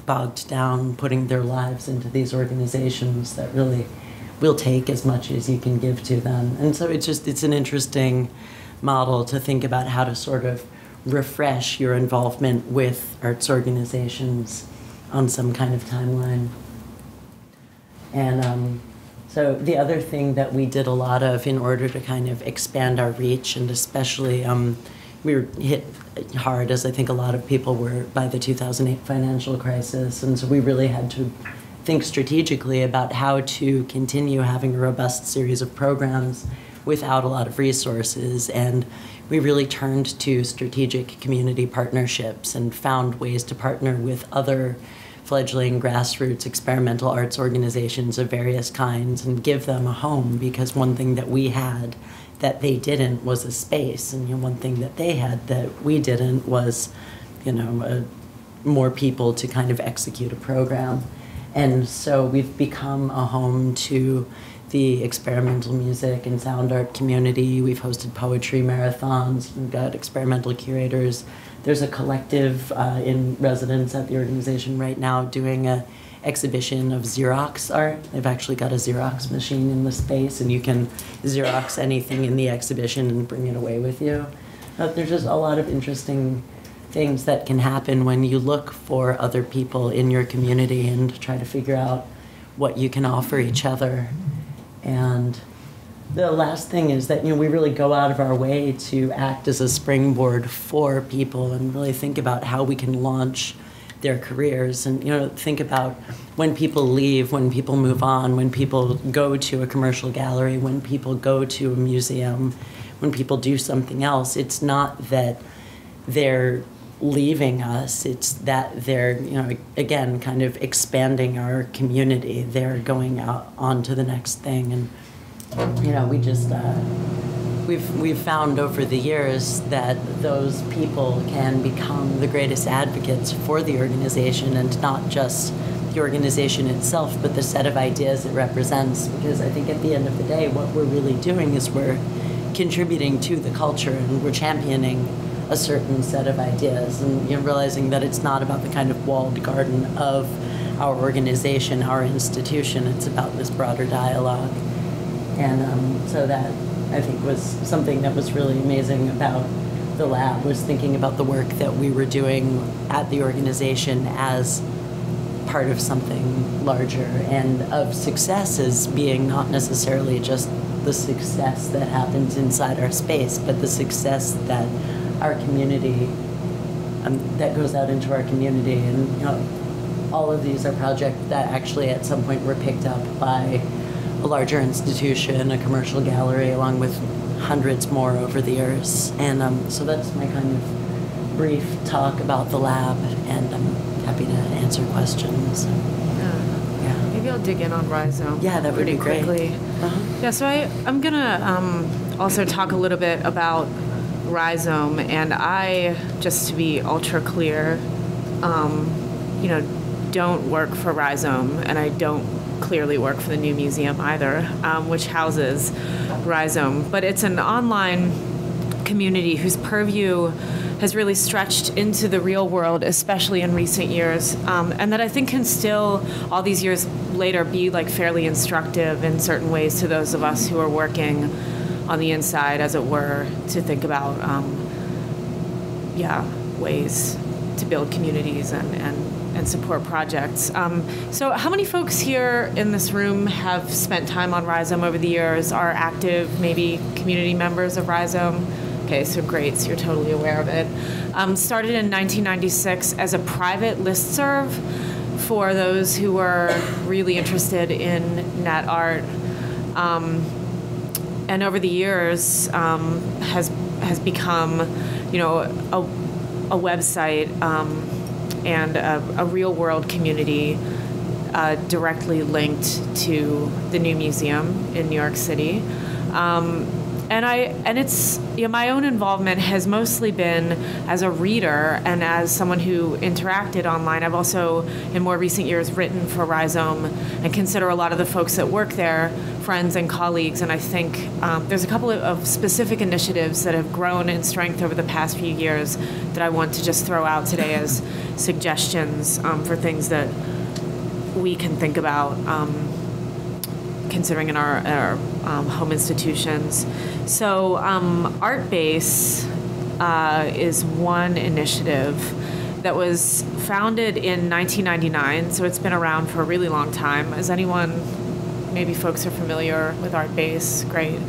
bogged down putting their lives into these organizations that really will take as much as you can give to them. And so it's an interesting model to think about how to sort of refresh your involvement with arts organizations on some kind of timeline. And so the other thing that we did a lot of in order to kind of expand our reach, and especially we were hit hard, as I think a lot of people were, by the 2008 financial crisis, and so we really had to think strategically about how to continue having a robust series of programs without a lot of resources. And we really turned to strategic community partnerships and found ways to partner with other fledgling grassroots experimental arts organizations of various kinds and give them a home, because one thing that we had that they didn't was a space, and one thing that they had that we didn't was, more people to kind of execute a program. And so we've become a home to the experimental music and sound art community. We've hosted poetry marathons. We've got experimental curators. There's a collective in residence at the organization right now doing an exhibition of Xerox art. They've actually got a Xerox machine in the space, and you can Xerox anything in the exhibition and bring it away with you. There's just a lot of interesting things that can happen when you look for other people in your community and try to figure out what you can offer each other. And the last thing is that, we really go out of our way to act as a springboard for people and really think about how we can launch their careers, and, think about when people leave, when people move on, when people go to a commercial gallery, when people go to a museum, when people do something else. It's not that they're leaving us, it's that they're, again, kind of expanding our community. They're going out on to the next thing. And we just we've found over the years that those people can become the greatest advocates for the organization, and not just the organization itself, but the set of ideas it represents. Because I think at the end of the day, what we're really doing is we're contributing to the culture, and we're championing a certain set of ideas, and realizing that it's not about the kind of walled garden of our organization, our institution. It's about this broader dialogue. And so that, I think, was something that was really amazing about the lab, was thinking about the work that we were doing at the organization as part of something larger, and of success as being not necessarily just the success that happens inside our space, but the success that our community, that goes out into our community. And all of these are projects that actually at some point were picked up by a larger institution, a commercial gallery, along with hundreds more over the years. And so that's my kind of brief talk about the lab, and I'm happy to answer questions. Yeah. Maybe I'll dig in on Rhizome. Yeah, that would be great. Quickly. Yeah, so I'm gonna also talk a little bit about Rhizome, and I, just to be ultra clear, don't work for Rhizome, and I don't clearly work for the new museum either, which houses Rhizome. But it's an online community whose purview has really stretched into the real world, especially in recent years, and that I think can still, all these years later, be like fairly instructive in certain ways to those of us who are working on the inside, as it were, to think about ways to build communities and support projects. So how many folks here in this room have spent time on Rhizome over the years, are active, maybe community members of Rhizome? Okay, so great, so you're totally aware of it. Started in 1996 as a private listserv for those who were really interested in nat art. And over the years has become, a website and a real world community directly linked to the new museum in New York City. And it's, my own involvement has mostly been as a reader and as someone who interacted online. I've also, in more recent years, written for Rhizome and consider a lot of the folks that work there friends and colleagues. And I think there's a couple of specific initiatives that have grown in strength over the past few years that I want to just throw out today as suggestions for things that we can think about considering in our home institutions. So ArtBase is one initiative that was founded in 1999, so it's been around for a really long time. Is anyone, maybe folks are familiar with ArtBase? Great.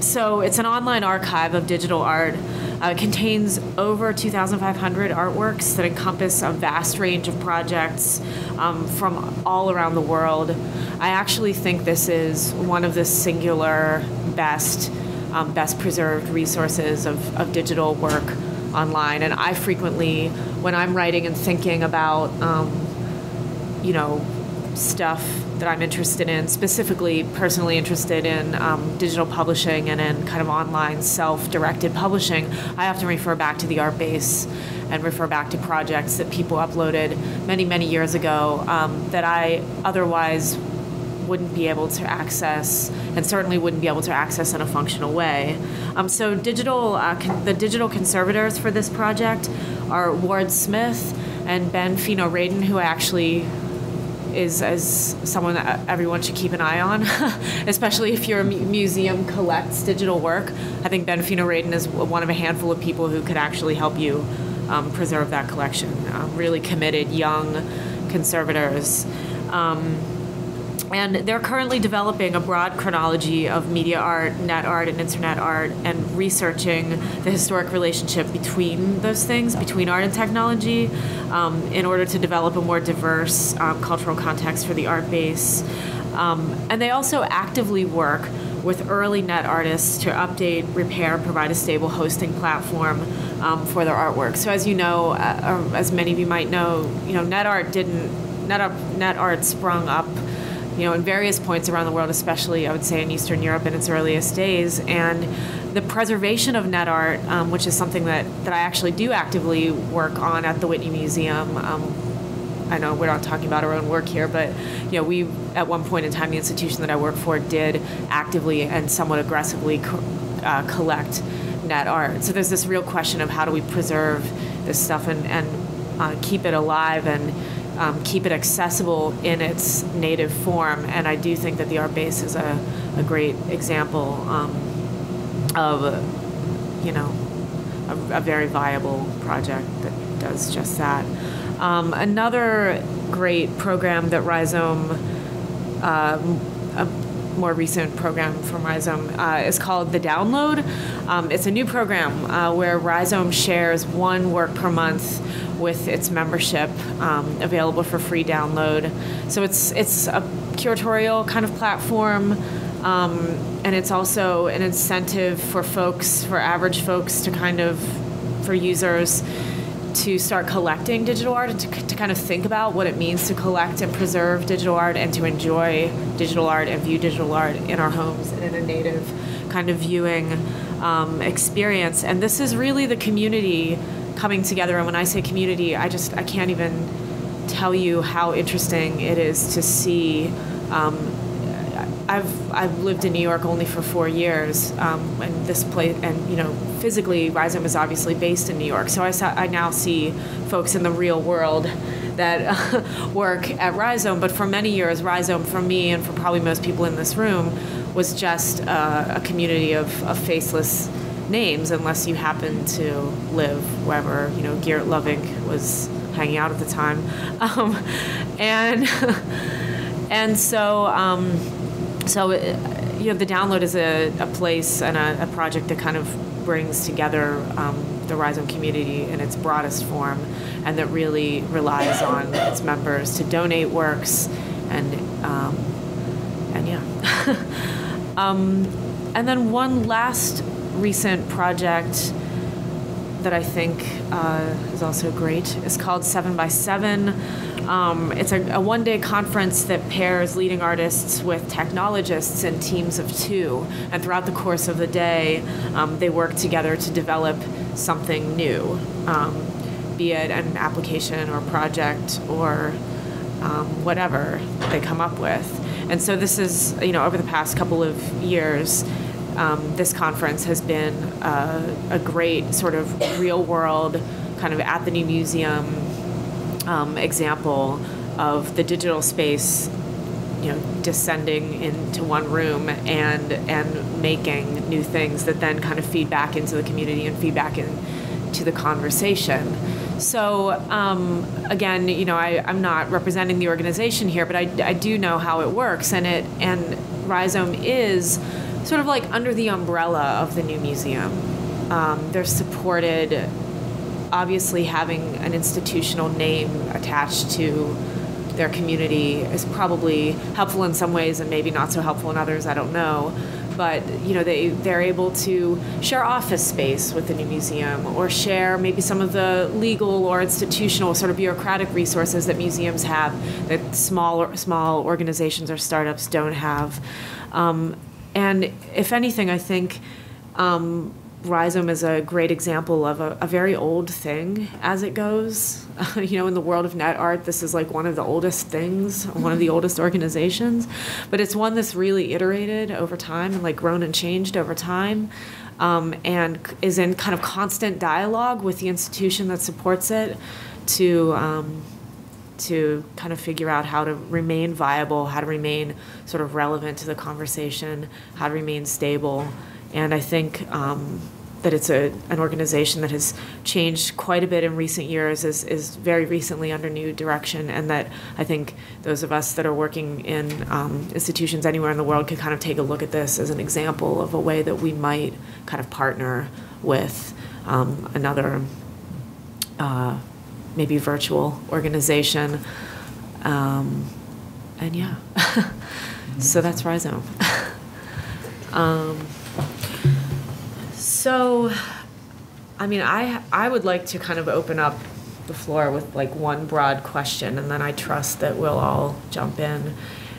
So it's an online archive of digital art. It contains over 2,500 artworks that encompass a vast range of projects from all around the world. I actually think this is one of the singular best preserved resources of digital work online. And I frequently, when I'm writing and thinking about, stuff that I'm interested in, specifically personally interested in digital publishing and in kind of online self-directed publishing, I often refer back to the ArtBase and refer back to projects that people uploaded many, many years ago that I otherwise wouldn't be able to access, and certainly wouldn't be able to access in a functional way. So the digital conservators for this project are Ward Smith and Ben Fino-Radin, who actually is as someone that everyone should keep an eye on, especially if your museum collects digital work. I think Ben Fino-Radin is one of a handful of people who could actually help you preserve that collection. Really committed young conservators. And they're currently developing a broad chronology of media art, net art, and internet art, and researching the historic relationship between those things, between art and technology, in order to develop a more diverse cultural context for the ArtBase. And they also actively work with early net artists to update, repair, provide a stable hosting platform for their artwork. So as you know, or as many of you might know, net art sprung up in various points around the world, especially I would say in Eastern Europe in its earliest days. And the preservation of net art, which is something that I actually do actively work on at the Whitney Museum. I know we're not talking about our own work here, but we at one point in time, the institution that I work for did actively and somewhat aggressively collect net art. So there's this real question of how do we preserve this stuff and keep it alive and keep it accessible in its native form. And I do think that the ArtBase is a great example of a very viable project that does just that. Another great program that Rhizome, a more recent program from Rhizome, is called The Download. It's a new program where Rhizome shares one work per month with its membership, available for free download. So it's a curatorial kind of platform, and it's also an incentive for average folks for users to start collecting digital art and to kind of think about what it means to collect and preserve digital art and to enjoy digital art and view digital art in our homes and in a native kind of viewing experience. And this is really the community coming together. And when I say community, I can't even tell you how interesting it is to see. I've lived in New York only for 4 years, and this place, and physically, Rhizome is obviously based in New York. So I now see folks in the real world that work at Rhizome. But for many years, Rhizome, for me and for probably most people in this room, was just a community of faceless names, unless you happen to live wherever Geert Loving was hanging out at the time, and so. So, the Download is a place and a project that kind of brings together the Rhizome community in its broadest form, and that really relies on its members to donate works, and yeah. And then one last recent project that I think is also great is called 7 by 7. It's a one-day conference that pairs leading artists with technologists in teams of 2. And throughout the course of the day, they work together to develop something new, be it an application or project or whatever they come up with. And so this is, over the past couple of years, this conference has been a great sort of real-world, kind of at the New Museum example of the digital space, descending into one room and making new things that then kind of feed back into the community and feed back into the conversation. So again, I'm not representing the organization here, but I do know how it works, and Rhizome is sort of like under the umbrella of the New Museum. They're supported. Obviously, having an institutional name attached to their community is probably helpful in some ways and maybe not so helpful in others, I don't know. But they're able to share office space with the New Museum, or share maybe some of the legal or institutional sort of bureaucratic resources that museums have that small organizations or startups don't have. And if anything, I think Rhizome is a great example of a very old thing as it goes. In the world of net art, this is like one of the oldest things, one of the oldest organizations, but it's one that's really iterated over time and like grown and changed over time, and is in kind of constant dialogue with the institution that supports it to kind of figure out how to remain viable, how to remain sort of relevant to the conversation, how to remain stable. And I think that it's an organization that has changed quite a bit in recent years, is very recently under new direction, and that I think those of us that are working in institutions anywhere in the world could kind of take a look at this as an example of a way that we might kind of partner with another maybe virtual organization. And yeah, so that's Rhizome. So, I would like to kind of open up the floor with like one broad question, and then I trust that we'll all jump in.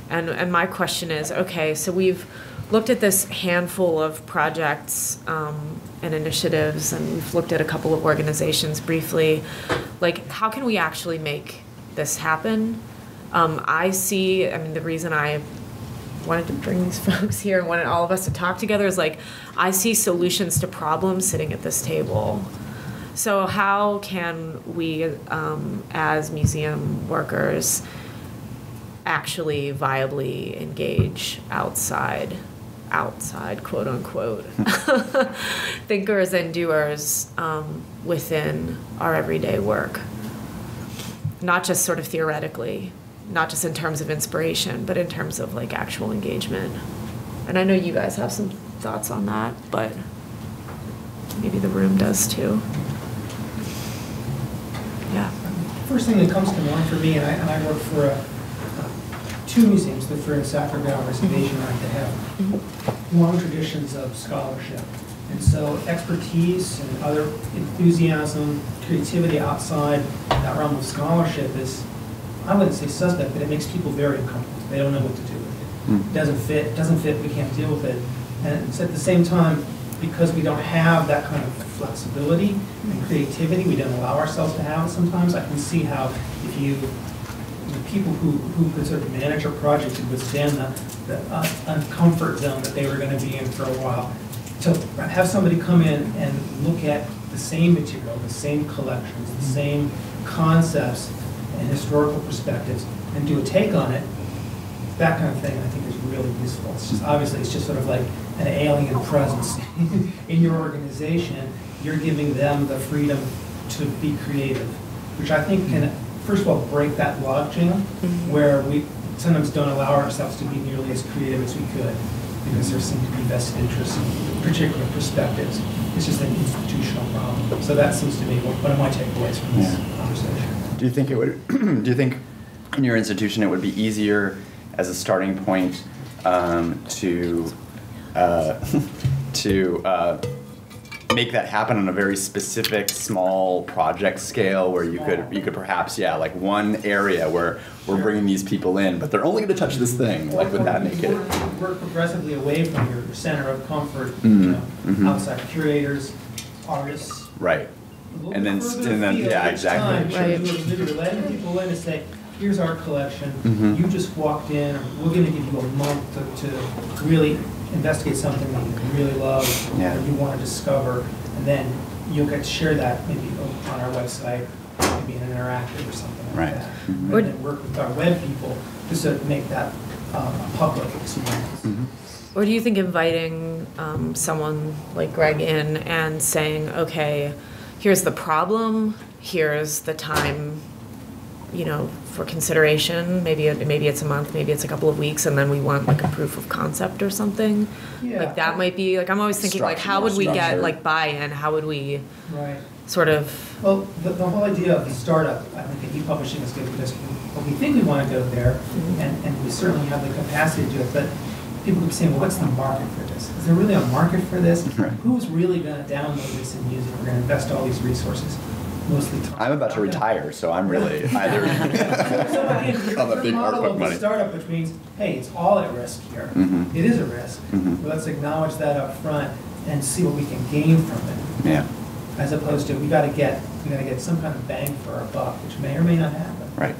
And my question is, okay, so we've looked at this handful of projects and initiatives, and we've looked at a couple of organizations briefly. Like, how can we actually make this happen? The reason I wanted to bring these folks here and wanted all of us to talk together is like, I see solutions to problems sitting at this table. So how can we, as museum workers, actually viably engage outside, quote unquote, thinkers and doers within our everyday work? Not just sort of theoretically, not just in terms of inspiration, but in terms of like actual engagement. And I know you guys have some thoughts on that, but maybe the room does too. Yeah. First thing that comes to mind for me, and I work for two museums, the Fur and Sacramento Reservation Art, that have long traditions of scholarship. And so expertise and other enthusiasm, creativity outside that realm of scholarship is, I wouldn't say suspect, but it makes people very uncomfortable. They don't know what to do with it. It doesn't fit, we can't deal with it. And so at the same time, because we don't have that kind of flexibility and creativity, we don't allow ourselves to have it sometimes. I can see how if the people who could sort of manage a project could withstand the uncomfort zone that they were going to be in for a while, to have somebody come in and look at the same material, the same collections, the same concepts and historical perspectives, and do a take on it, that kind of thing I think is really useful. It's just, obviously, it's just sort of like an alien presence in your organization. You're giving them the freedom to be creative, which I think can, first of all, break that logjam where we sometimes don't allow ourselves to be nearly as creative as we could because there seem to be vested interests in particular perspectives. It's just an institutional problem. So that seems to be one of my takeaways from this conversation. Do you think it would? Do you think in your institution it would be easier as a starting point make that happen on a very specific, small project scale where you could perhaps, like one area where we're bringing these people in, but they're only going to touch this thing. Like, would that make it? Work progressively away from your center of comfort, outside curators, artists. Right. And then, exactly. Right. Letting people in and say, here's our collection. You just walked in. We're going to give you a month to really investigate something that you really love or you want to discover, and then you'll get to share that maybe on our website, maybe an interactive or something like that. And then work with our web people to sort of make that a public experience. Or do you think inviting someone like Greg in and saying, okay, here's the problem, here's the time, for consideration, maybe it's a month, maybe it's a couple of weeks, and then we want like a proof of concept or something? Like that might be, like, I'm always thinking, like, how would we get like buy-in? How would we sort of? Well, the whole idea of the startup, I think that e-publishing is good because we think we want to go there, and we certainly have the capacity to do it, but people keep saying, well, what's the market for this? Is there really a market for this? Who's really going to download this and use it? We're going to invest all these resources. Mostly time. I'm about to retire, so I'm really either on the big art book money. Startup, which means, hey, it's all at risk here. It is a risk. But let's acknowledge that up front and see what we can gain from it. Yeah. As opposed to we got to get some kind of bang for our buck, which may or may not happen. Right.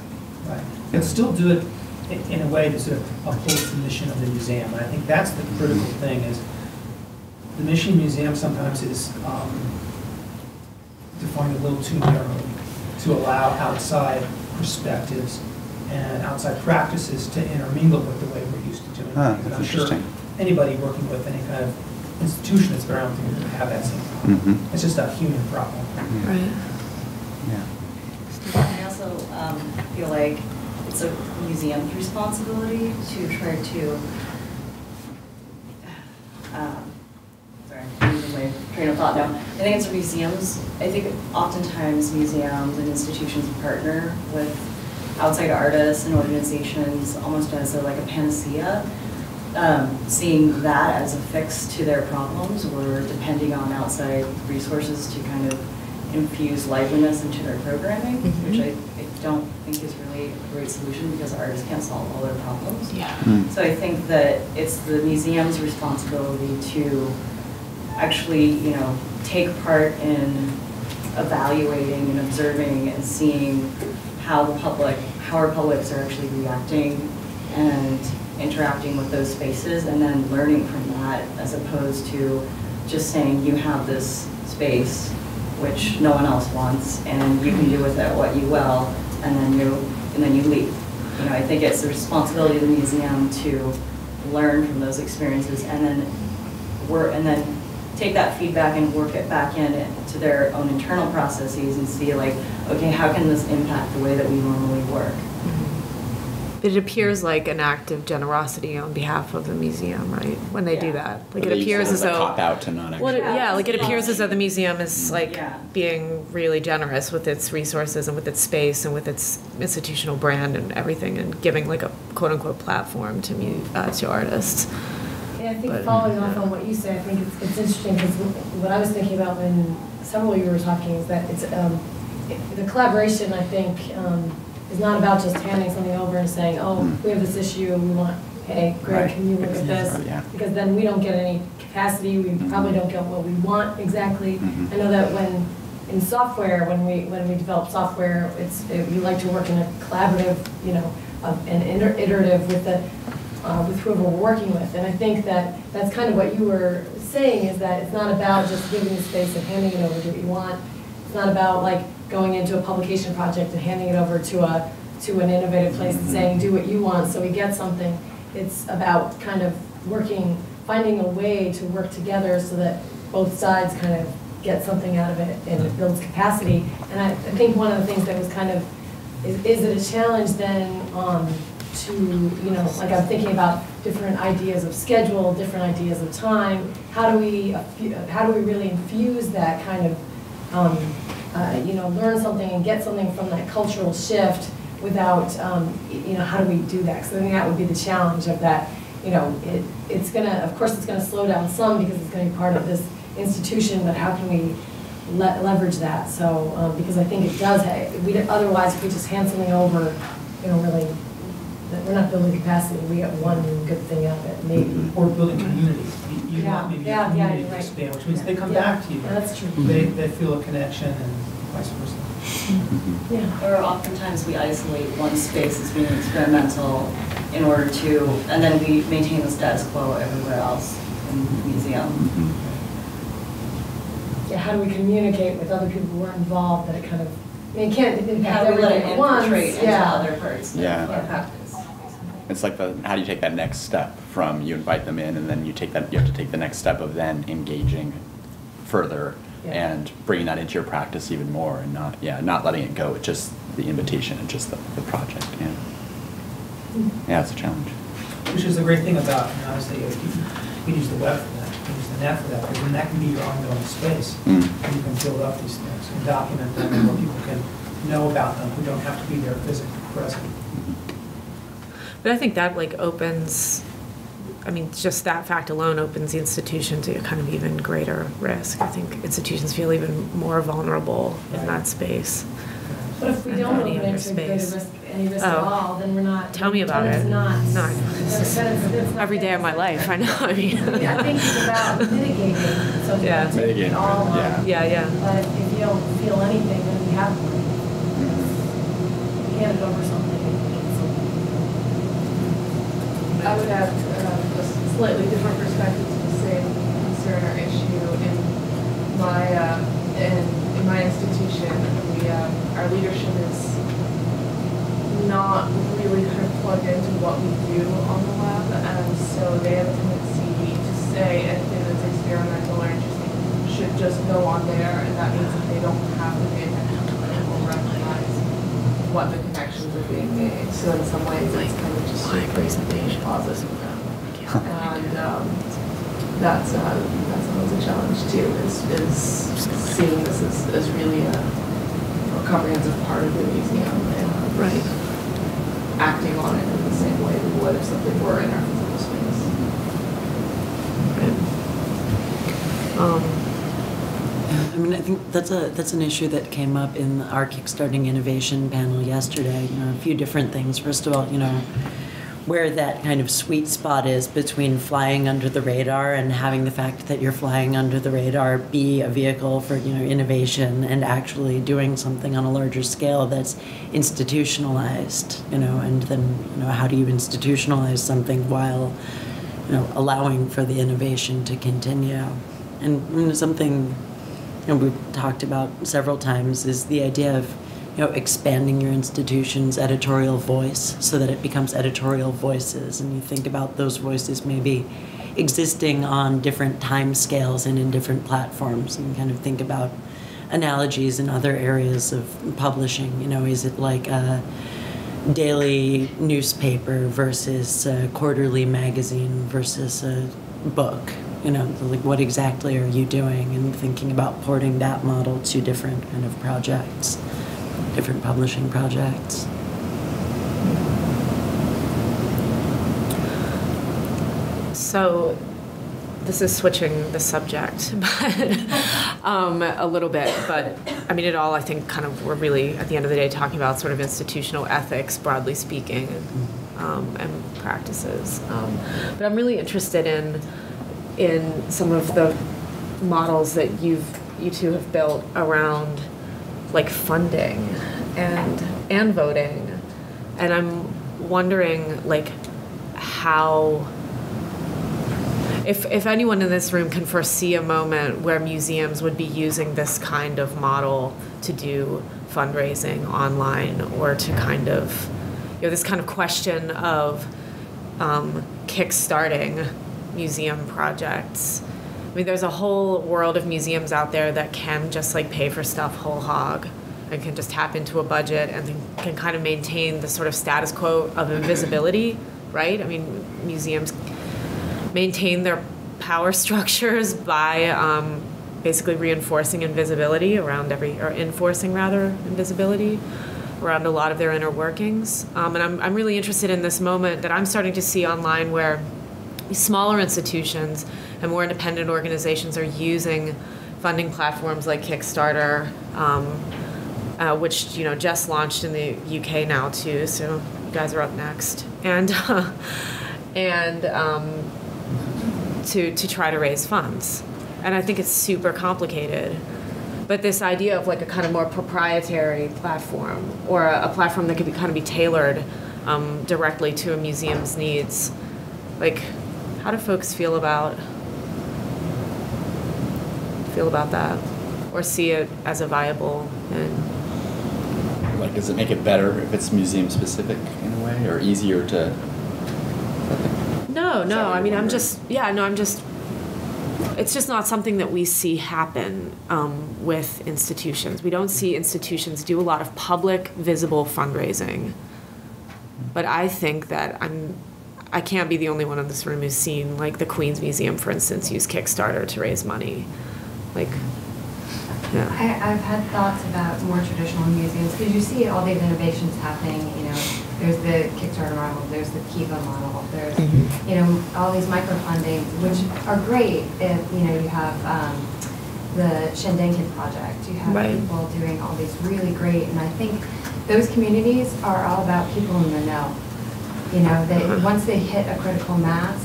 But still do it in a way to sort of uphold the mission of the museum. And I think that's the critical thing is the mission museum sometimes is defined a little too narrowly to allow outside perspectives and outside practices to intermingle with the way we're used to doing things. And I'm sure anybody working with any kind of institution that's around things would have that same problem. It's just a human problem. Right. Yeah. I also feel like it's a museum's responsibility to try to sorry, I'm losing my train of thought now. I think it's museums. I think oftentimes museums and institutions partner with outside artists and organizations almost as like a panacea, seeing that as a fix to their problems or depending on outside resources to kind of infuse liveliness into their programming, which I don't think is really a great solution because artists can't solve all their problems. So I think that it's the museum's responsibility to actually, take part in evaluating and observing and seeing how our publics are actually reacting and interacting with those spaces, and then learning from that as opposed to just saying you have this space which no one else wants and you can do with it what you will, and then you leave. I think it's the responsibility of the museum to learn from those experiences and then take that feedback and work it back into their own internal processes and see, like, okay, how can this impact the way that we normally work? But it appears like an act of generosity on behalf of the museum, right? When they do that, like it appears as though cop out to not actually. Like it appears as though the museum is like being really generous with its resources and with its space and with its institutional brand and everything, and giving like a quote unquote platform to artists. Yeah, I think following off on what you say, I think it's interesting because what I was thinking about when several of you were talking is that it's the collaboration, I think, is not about just handing something over and saying, oh, we have this issue, we want, hey, Greg, can you look at this? Because then we don't get any capacity, we probably don't get what we want exactly. I know that in software, when we develop software, we like to work in a collaborative, an iterative with whoever we're working with. And I think that's kind of what you were saying, is that it's not about just giving the space and handing it over to what you want. It's not about like going into a publication project and handing it over to an innovative place and saying, do what you want so we get something. It's about kind of finding a way to work together so that both sides kind of get something out of it and it builds capacity. And I think one of the things that was kind of, is it a challenge then to, like I'm thinking about different ideas of schedule, different ideas of time. How do we really infuse that kind of, learn something and get something from that cultural shift without, how do we do that? Because I think that would be the challenge of that. Of course it's gonna slow down some because it's gonna be part of this institution, but how can we leverage that? So, because I think it does, otherwise if we just hand something over, really, we're not building capacity, we get one good thing out of it, maybe. Or building community. You want maybe a community to expand, which means they come back to you. Yeah, that's true. They feel a connection and vice versa. Yeah. Or oftentimes we isolate one space as being experimental in order to, and then we maintain the status quo everywhere else in the museum. Yeah, how do we communicate with other people who are involved that it kind of, you can't impact How do we let everything it at once. infiltrate into other parts of Yeah. our practice? It's like how do you take that next step from you invite them in, and then you have to take the next step of then engaging further and bringing that into your practice even more, and not letting it go with just the invitation and just the project. Yeah, it's a challenge. Which is the great thing about, obviously, you can use the web for that, you can use the net for that, because then that can be your ongoing space. And you can build up these things and document them, and where people can know about them who don't have to be there physically present. But I think that opens, just that fact alone opens the institution to kind of even greater risk. I think institutions feel even more vulnerable in that space. But if we don't open it to greater risk, any risk at all, then we're not. Tell me about it. It's not. It's every day of my life. I know. I think it's about mitigating. So it's about taking it all on. Yeah. But if you don't feel anything, then you have to hand it over something. I would add a slightly different perspective to the same concern or issue. In my institution, our leadership is not really kind of plugged into what we do on the lab, and so they have a tendency to say anything that's experimental or interesting should just go on there, and that means that they don't have to pay attention to it or recognize what the connections are being made. So in some ways, it's kind of just a presentation pauses with them. And that's always a challenge too, is seeing this as really a comprehensive part of the museum and acting on it in the same way we would if something were in our physical space. I think that's an issue that came up in our Kickstarting Innovation panel yesterday. A few different things. First of all, where that kind of sweet spot is between flying under the radar and having the fact that you're flying under the radar be a vehicle for innovation and actually doing something on a larger scale that's institutionalized. And then how do you institutionalize something while allowing for the innovation to continue? And something we've talked about several times is the idea of expanding your institution's editorial voice so that it becomes editorial voices, and you think about those voices maybe existing on different time scales and in different platforms, and kind of think about analogies in other areas of publishing. Is it like a daily newspaper versus a quarterly magazine versus a book? What exactly are you doing, and thinking about porting that model to different kind of projects, different publishing projects. So this is switching the subject a little bit, but it all, I think, kind of, we're really, at the end of the day, talking about sort of institutional ethics, broadly speaking, and practices. But I'm really interested in some of the models that you two have built around funding and voting, and I'm wondering how, if anyone in this room can foresee a moment where museums would be using this kind of model to do fundraising online, or to kind of this kind of question of kickstarting museum projects. There's a whole world of museums out there that can just pay for stuff whole hog and can just tap into a budget and can kind of maintain the sort of status quo of invisibility, right? Museums maintain their power structures by basically reinforcing invisibility around enforcing invisibility around a lot of their inner workings. And I'm really interested in this moment that I'm starting to see online where smaller institutions and more independent organizations are using funding platforms like Kickstarter, which just launched in the UK now too. So you guys are up next, and to try to raise funds. And I think it's super complicated. But this idea of like a kind of more proprietary platform, or a platform that could be kind of be tailored directly to a museum's needs, like, how do folks feel about that, or see it as a viable and like, does it make it better if it's museum specific in a way, or easier to? No. I mean, it's just not something that we see happen with institutions. We don't see institutions do a lot of public, visible fundraising. But I think that I can't be the only one in this room who's seen, like, the Queen's Museum, for instance, use Kickstarter to raise money. Like, yeah. I've had thoughts about more traditional museums, because you see all these innovations happening. There's the Kickstarter model, there's the Kiva model, there's all these microfundings, which are great if you have the Shendenkin project. You have people doing all these really great, and I think those communities are all about people in the know. Once they hit a critical mass,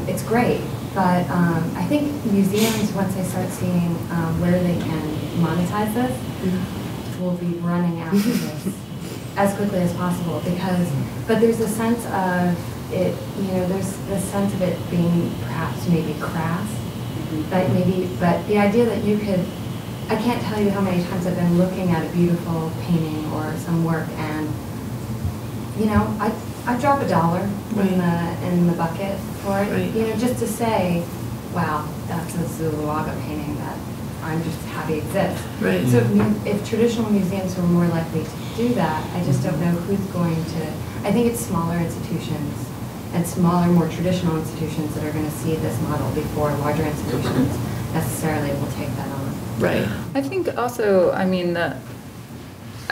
it's great. But I think museums, once they start seeing where they can monetize this, will be running after this as quickly as possible. But there's a sense of it, there's the sense of it being perhaps maybe crass. But the idea that you could, I can't tell you how many times I've been looking at a beautiful painting or some work, and I drop $1 in the bucket for it, just to say, wow, that's a Zuluaga painting that I'm just happy exists. Right. So if traditional museums were more likely to do that, I just don't know who's going to. I think it's smaller institutions and smaller, more traditional institutions that are going to see this model before larger institutions necessarily will take that on. Right. I think also, I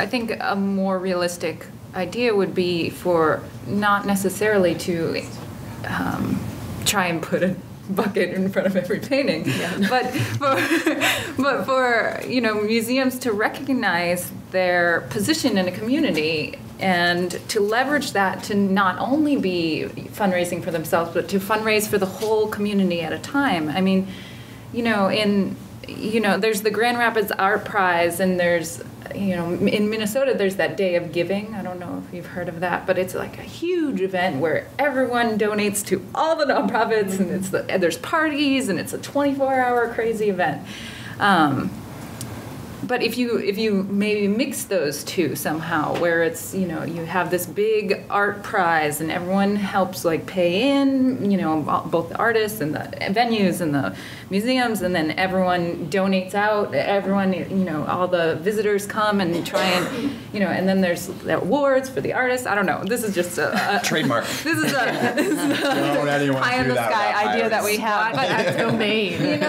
think a more realistic idea would be for not necessarily to try and put a bucket in front of every painting, but for museums to recognize their position in a community and to leverage that to not only be fundraising for themselves, but to fundraise for the whole community at a time. I mean, there's the Grand Rapids Art Prize, and there's, in Minnesota, there's that Day of Giving. I don't know if you've heard of that, but it's like a huge event where everyone donates to all the nonprofits, and there's parties, and it's a 24-hour crazy event. But if you maybe mix those two somehow, where it's, you have this big art prize and everyone helps like pay in, both the artists and the venues and the museums, and then everyone donates out, everyone, all the visitors come and try and, and then there's the awards for the artists. I don't know. This is just a trademark. This is a pie in the sky idea that we have. But domain.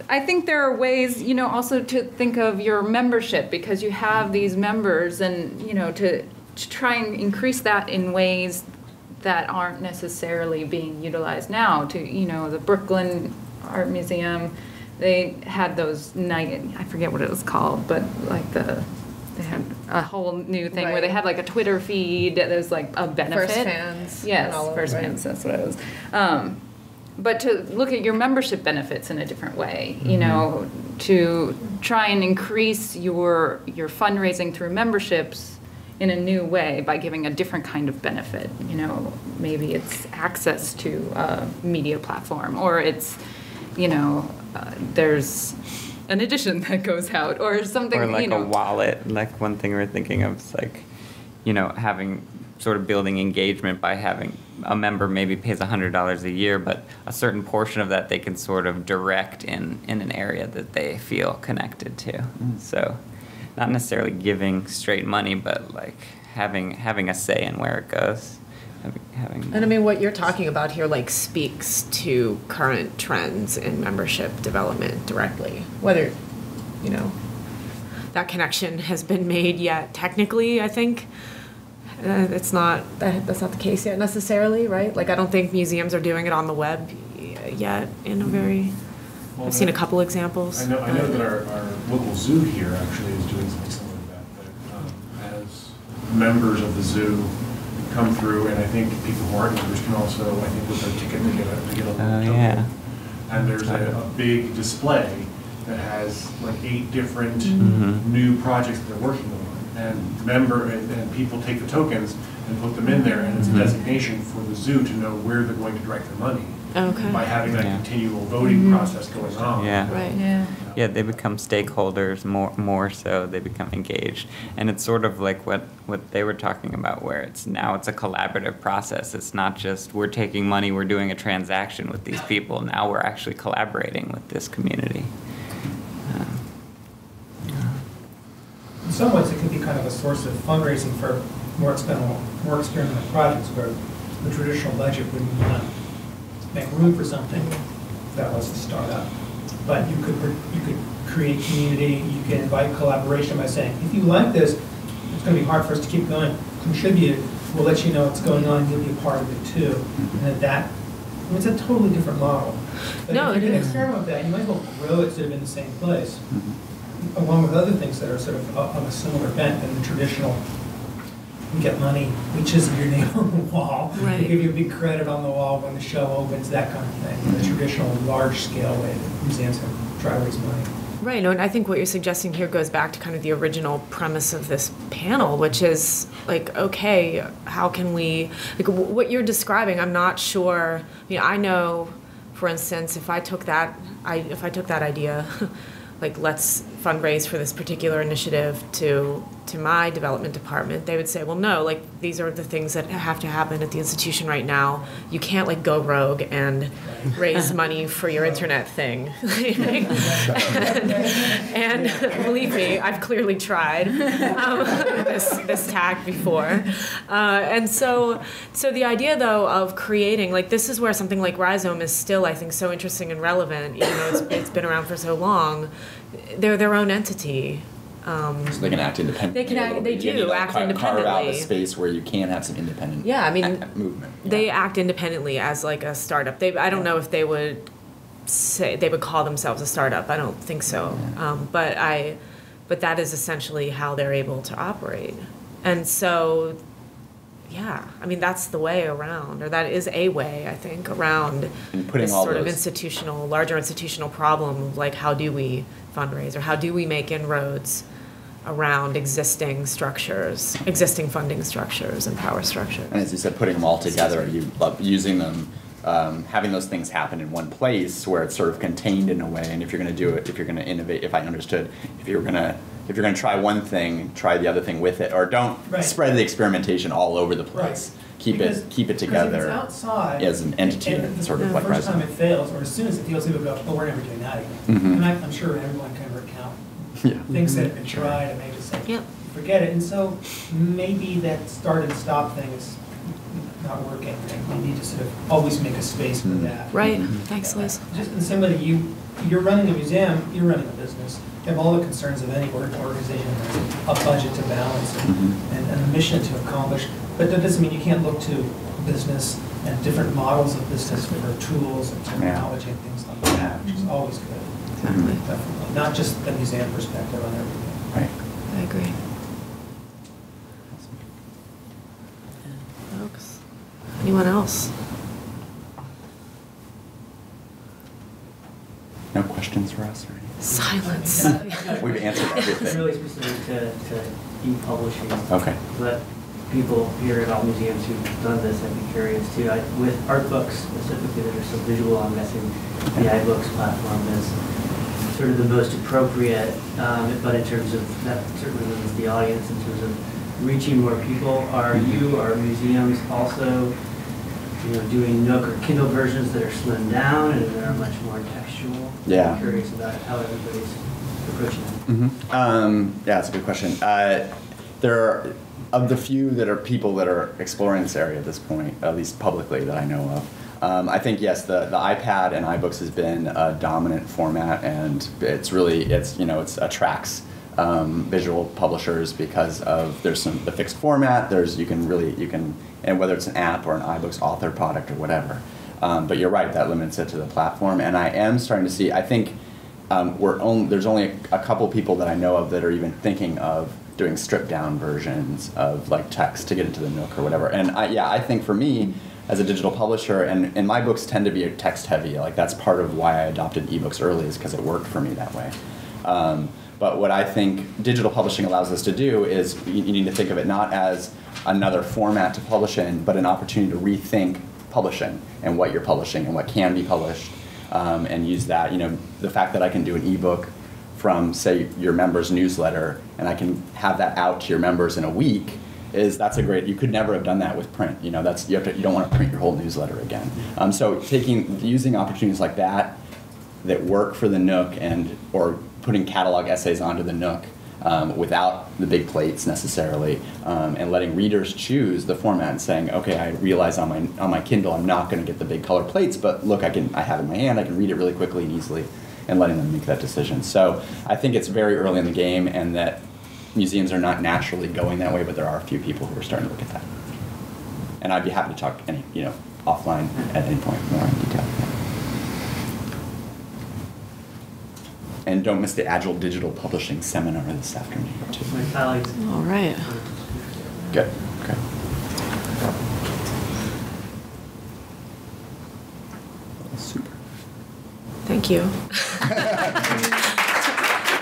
I think there are ways, also to think of your membership, because you have these members, and, to try and increase that in ways that aren't necessarily being utilized now. To, the Brooklyn Art Museum, they had those I forget what it was called, but like they had a whole new thing where they had like a Twitter feed that was like a benefit. First fans. Yes, first fans, that's what it was. But to look at your membership benefits in a different way, to try and increase your fundraising through memberships in a new way by giving a different kind of benefit. Maybe it's access to a media platform, or it's, there's an edition that goes out, or something. Or like a wallet. Like one thing we're thinking of is like, having sort of building engagement by having a member maybe pays $100 a year, but a certain portion of that they can sort of direct in an area that they feel connected to. So not necessarily giving straight money, but like having a say in where it goes. And I mean, what you're talking about here like speaks to current trends in membership development directly. Whether, that connection has been made yet technically, I think, It's not, that's not the case yet necessarily, right? Like, I don't think museums are doing it on the web yet in a very, I've seen a couple examples. I know that our local zoo here actually is doing something similar to that as members of the zoo come through, and I think people who aren't members can also, I think, with their ticket to get a little token. Yeah. And there's a big display that has like 8 different new projects that they're working on. And people take the tokens and put them in there, and it's a designation for the zoo to know where they're going to direct their money. Okay. By having that continual voting process going on. Yeah. Right. Yeah, they become stakeholders more so. They become engaged, and it's sort of like what they were talking about, where it's a collaborative process. It's not just we're taking money, we're doing a transaction with these people. Now we're actually collaborating with this community. In some ways, it could be kind of a source of fundraising for more experimental projects where the traditional budget wouldn't make room for something that was a startup. But you could create community, you can invite collaboration by saying, if you like this, it's going to be hard for us to keep going, contribute, we'll let you know what's going on, you'll be a part of it too. And it's a totally different model. But if you're going to experiment with that, you might as well grow it sort of in the same place. Along with other things that are sort of on a similar bent than the traditional, we get money, we chisel your name on the wall, Right. we give you a big credit on the wall when the show opens, that kind of thing. The traditional large-scale way that museums have try to raise money. Right, no, and I think what you're suggesting here goes back to kind of the original premise of this panel, which is like, okay, how can we, like what you're describing, I'm not sure, I know, for instance, if I took that idea, like let's fundraise for this particular initiative to my development department, they would say, well, no, like these are the things that have to happen at the institution right now. You can't like go rogue and raise money for your internet thing. and believe me, I've clearly tried this tack before. And so the idea though of creating, like this is where something like Rhizome is still, I think, so interesting and relevant, even though it's been around for so long. They're their own entity. So they can act independently. They do act independently. Carve out a space where you can have some independent movement. They act independently as like a startup. I don't know if they would call themselves a startup. I don't think so. But that is essentially how they're able to operate. And so, yeah, I mean that's the way around, or that is a way, I think, around this sort of larger institutional problem of like how do we fundraise or how do we make inroads around existing structures, existing funding structures and power structures. And as you said, putting them all together, you love using them, having those things happen in one place where it's sort of contained in a way. And if you're going to do it, if you're going to innovate, if I understood, if you're going to try one thing, try the other thing with it, or don't spread the experimentation all over the place. Right. Keep it together outside, as an entity, sort of like the first Rhizome. time it fails, or as soon as it feels, people go, oh, we're never doing that again. And I'm sure everyone can recount things that have been tried and they just say, forget it. And so maybe that start and stop thing is not working. We need to sort of always make a space for that. Right. Thanks, Liz. Just in the same way that you're running a museum, you're running a business. You have all the concerns of any organization. There's a budget to balance and a mission to accomplish. But that doesn't mean you can't look to business and different models of business for tools and terminology and things like that, which is always good. Exactly. Definitely. Not just the museum perspective on everything. Right. I agree. Folks, anyone else? No questions for us? Or anything? Silence. We've answered everything. It's really specific to e-publishing. Okay. But people here at all museums who've done this, I'd be curious too. With art books specifically that are so visual, I'm guessing the iBooks platform is sort of the most appropriate, but in terms of, that certainly limits the audience in terms of reaching more people. Are museums also doing Nook or Kindle versions that are slimmed down and that are much more textual? Yeah. I'm curious about how everybody's approaching it. Yeah, that's a good question. There are, of the few that are people that are exploring this area at this point, at least publicly that I know of, I think yes, the iPad and iBooks has been a dominant format, and it attracts visual publishers because of there's the fixed format. You can and whether it's an app or an iBooks author product or whatever. But you're right, that limits it to the platform. And I am starting to see. I think there's only a couple people that I know of that are even thinking of doing stripped down versions of like text to get into the Nook or whatever. And I think for me, as a digital publisher, and my books tend to be text heavy. Like that's part of why I adopted ebooks early, is because it worked for me that way. But what I think digital publishing allows us to do is you need to think of it not as another format to publish in, but an opportunity to rethink publishing and what you're publishing and what can be published, and use that. The fact that I can do an ebook from, say, your members' newsletter, and I can have that out to your members in a week, that's a great. You could never have done that with print. You don't want to print your whole newsletter again. So using opportunities like that work for the Nook, or putting catalog essays onto the Nook without the big plates necessarily, and letting readers choose the format and saying, okay, I realize on my Kindle I'm not going to get the big color plates, but look, I have it in my hand, I can read it really quickly and easily, and letting them make that decision. So I think it's very early in the game, and that museums are not naturally going that way, but there are a few people who are starting to look at that. And I'd be happy to talk offline at any point more in detail. And don't miss the Agile Digital Publishing Seminar this afternoon, too. My colleagues. All right. Good. Okay. Super. Thank you.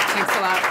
Thanks a lot.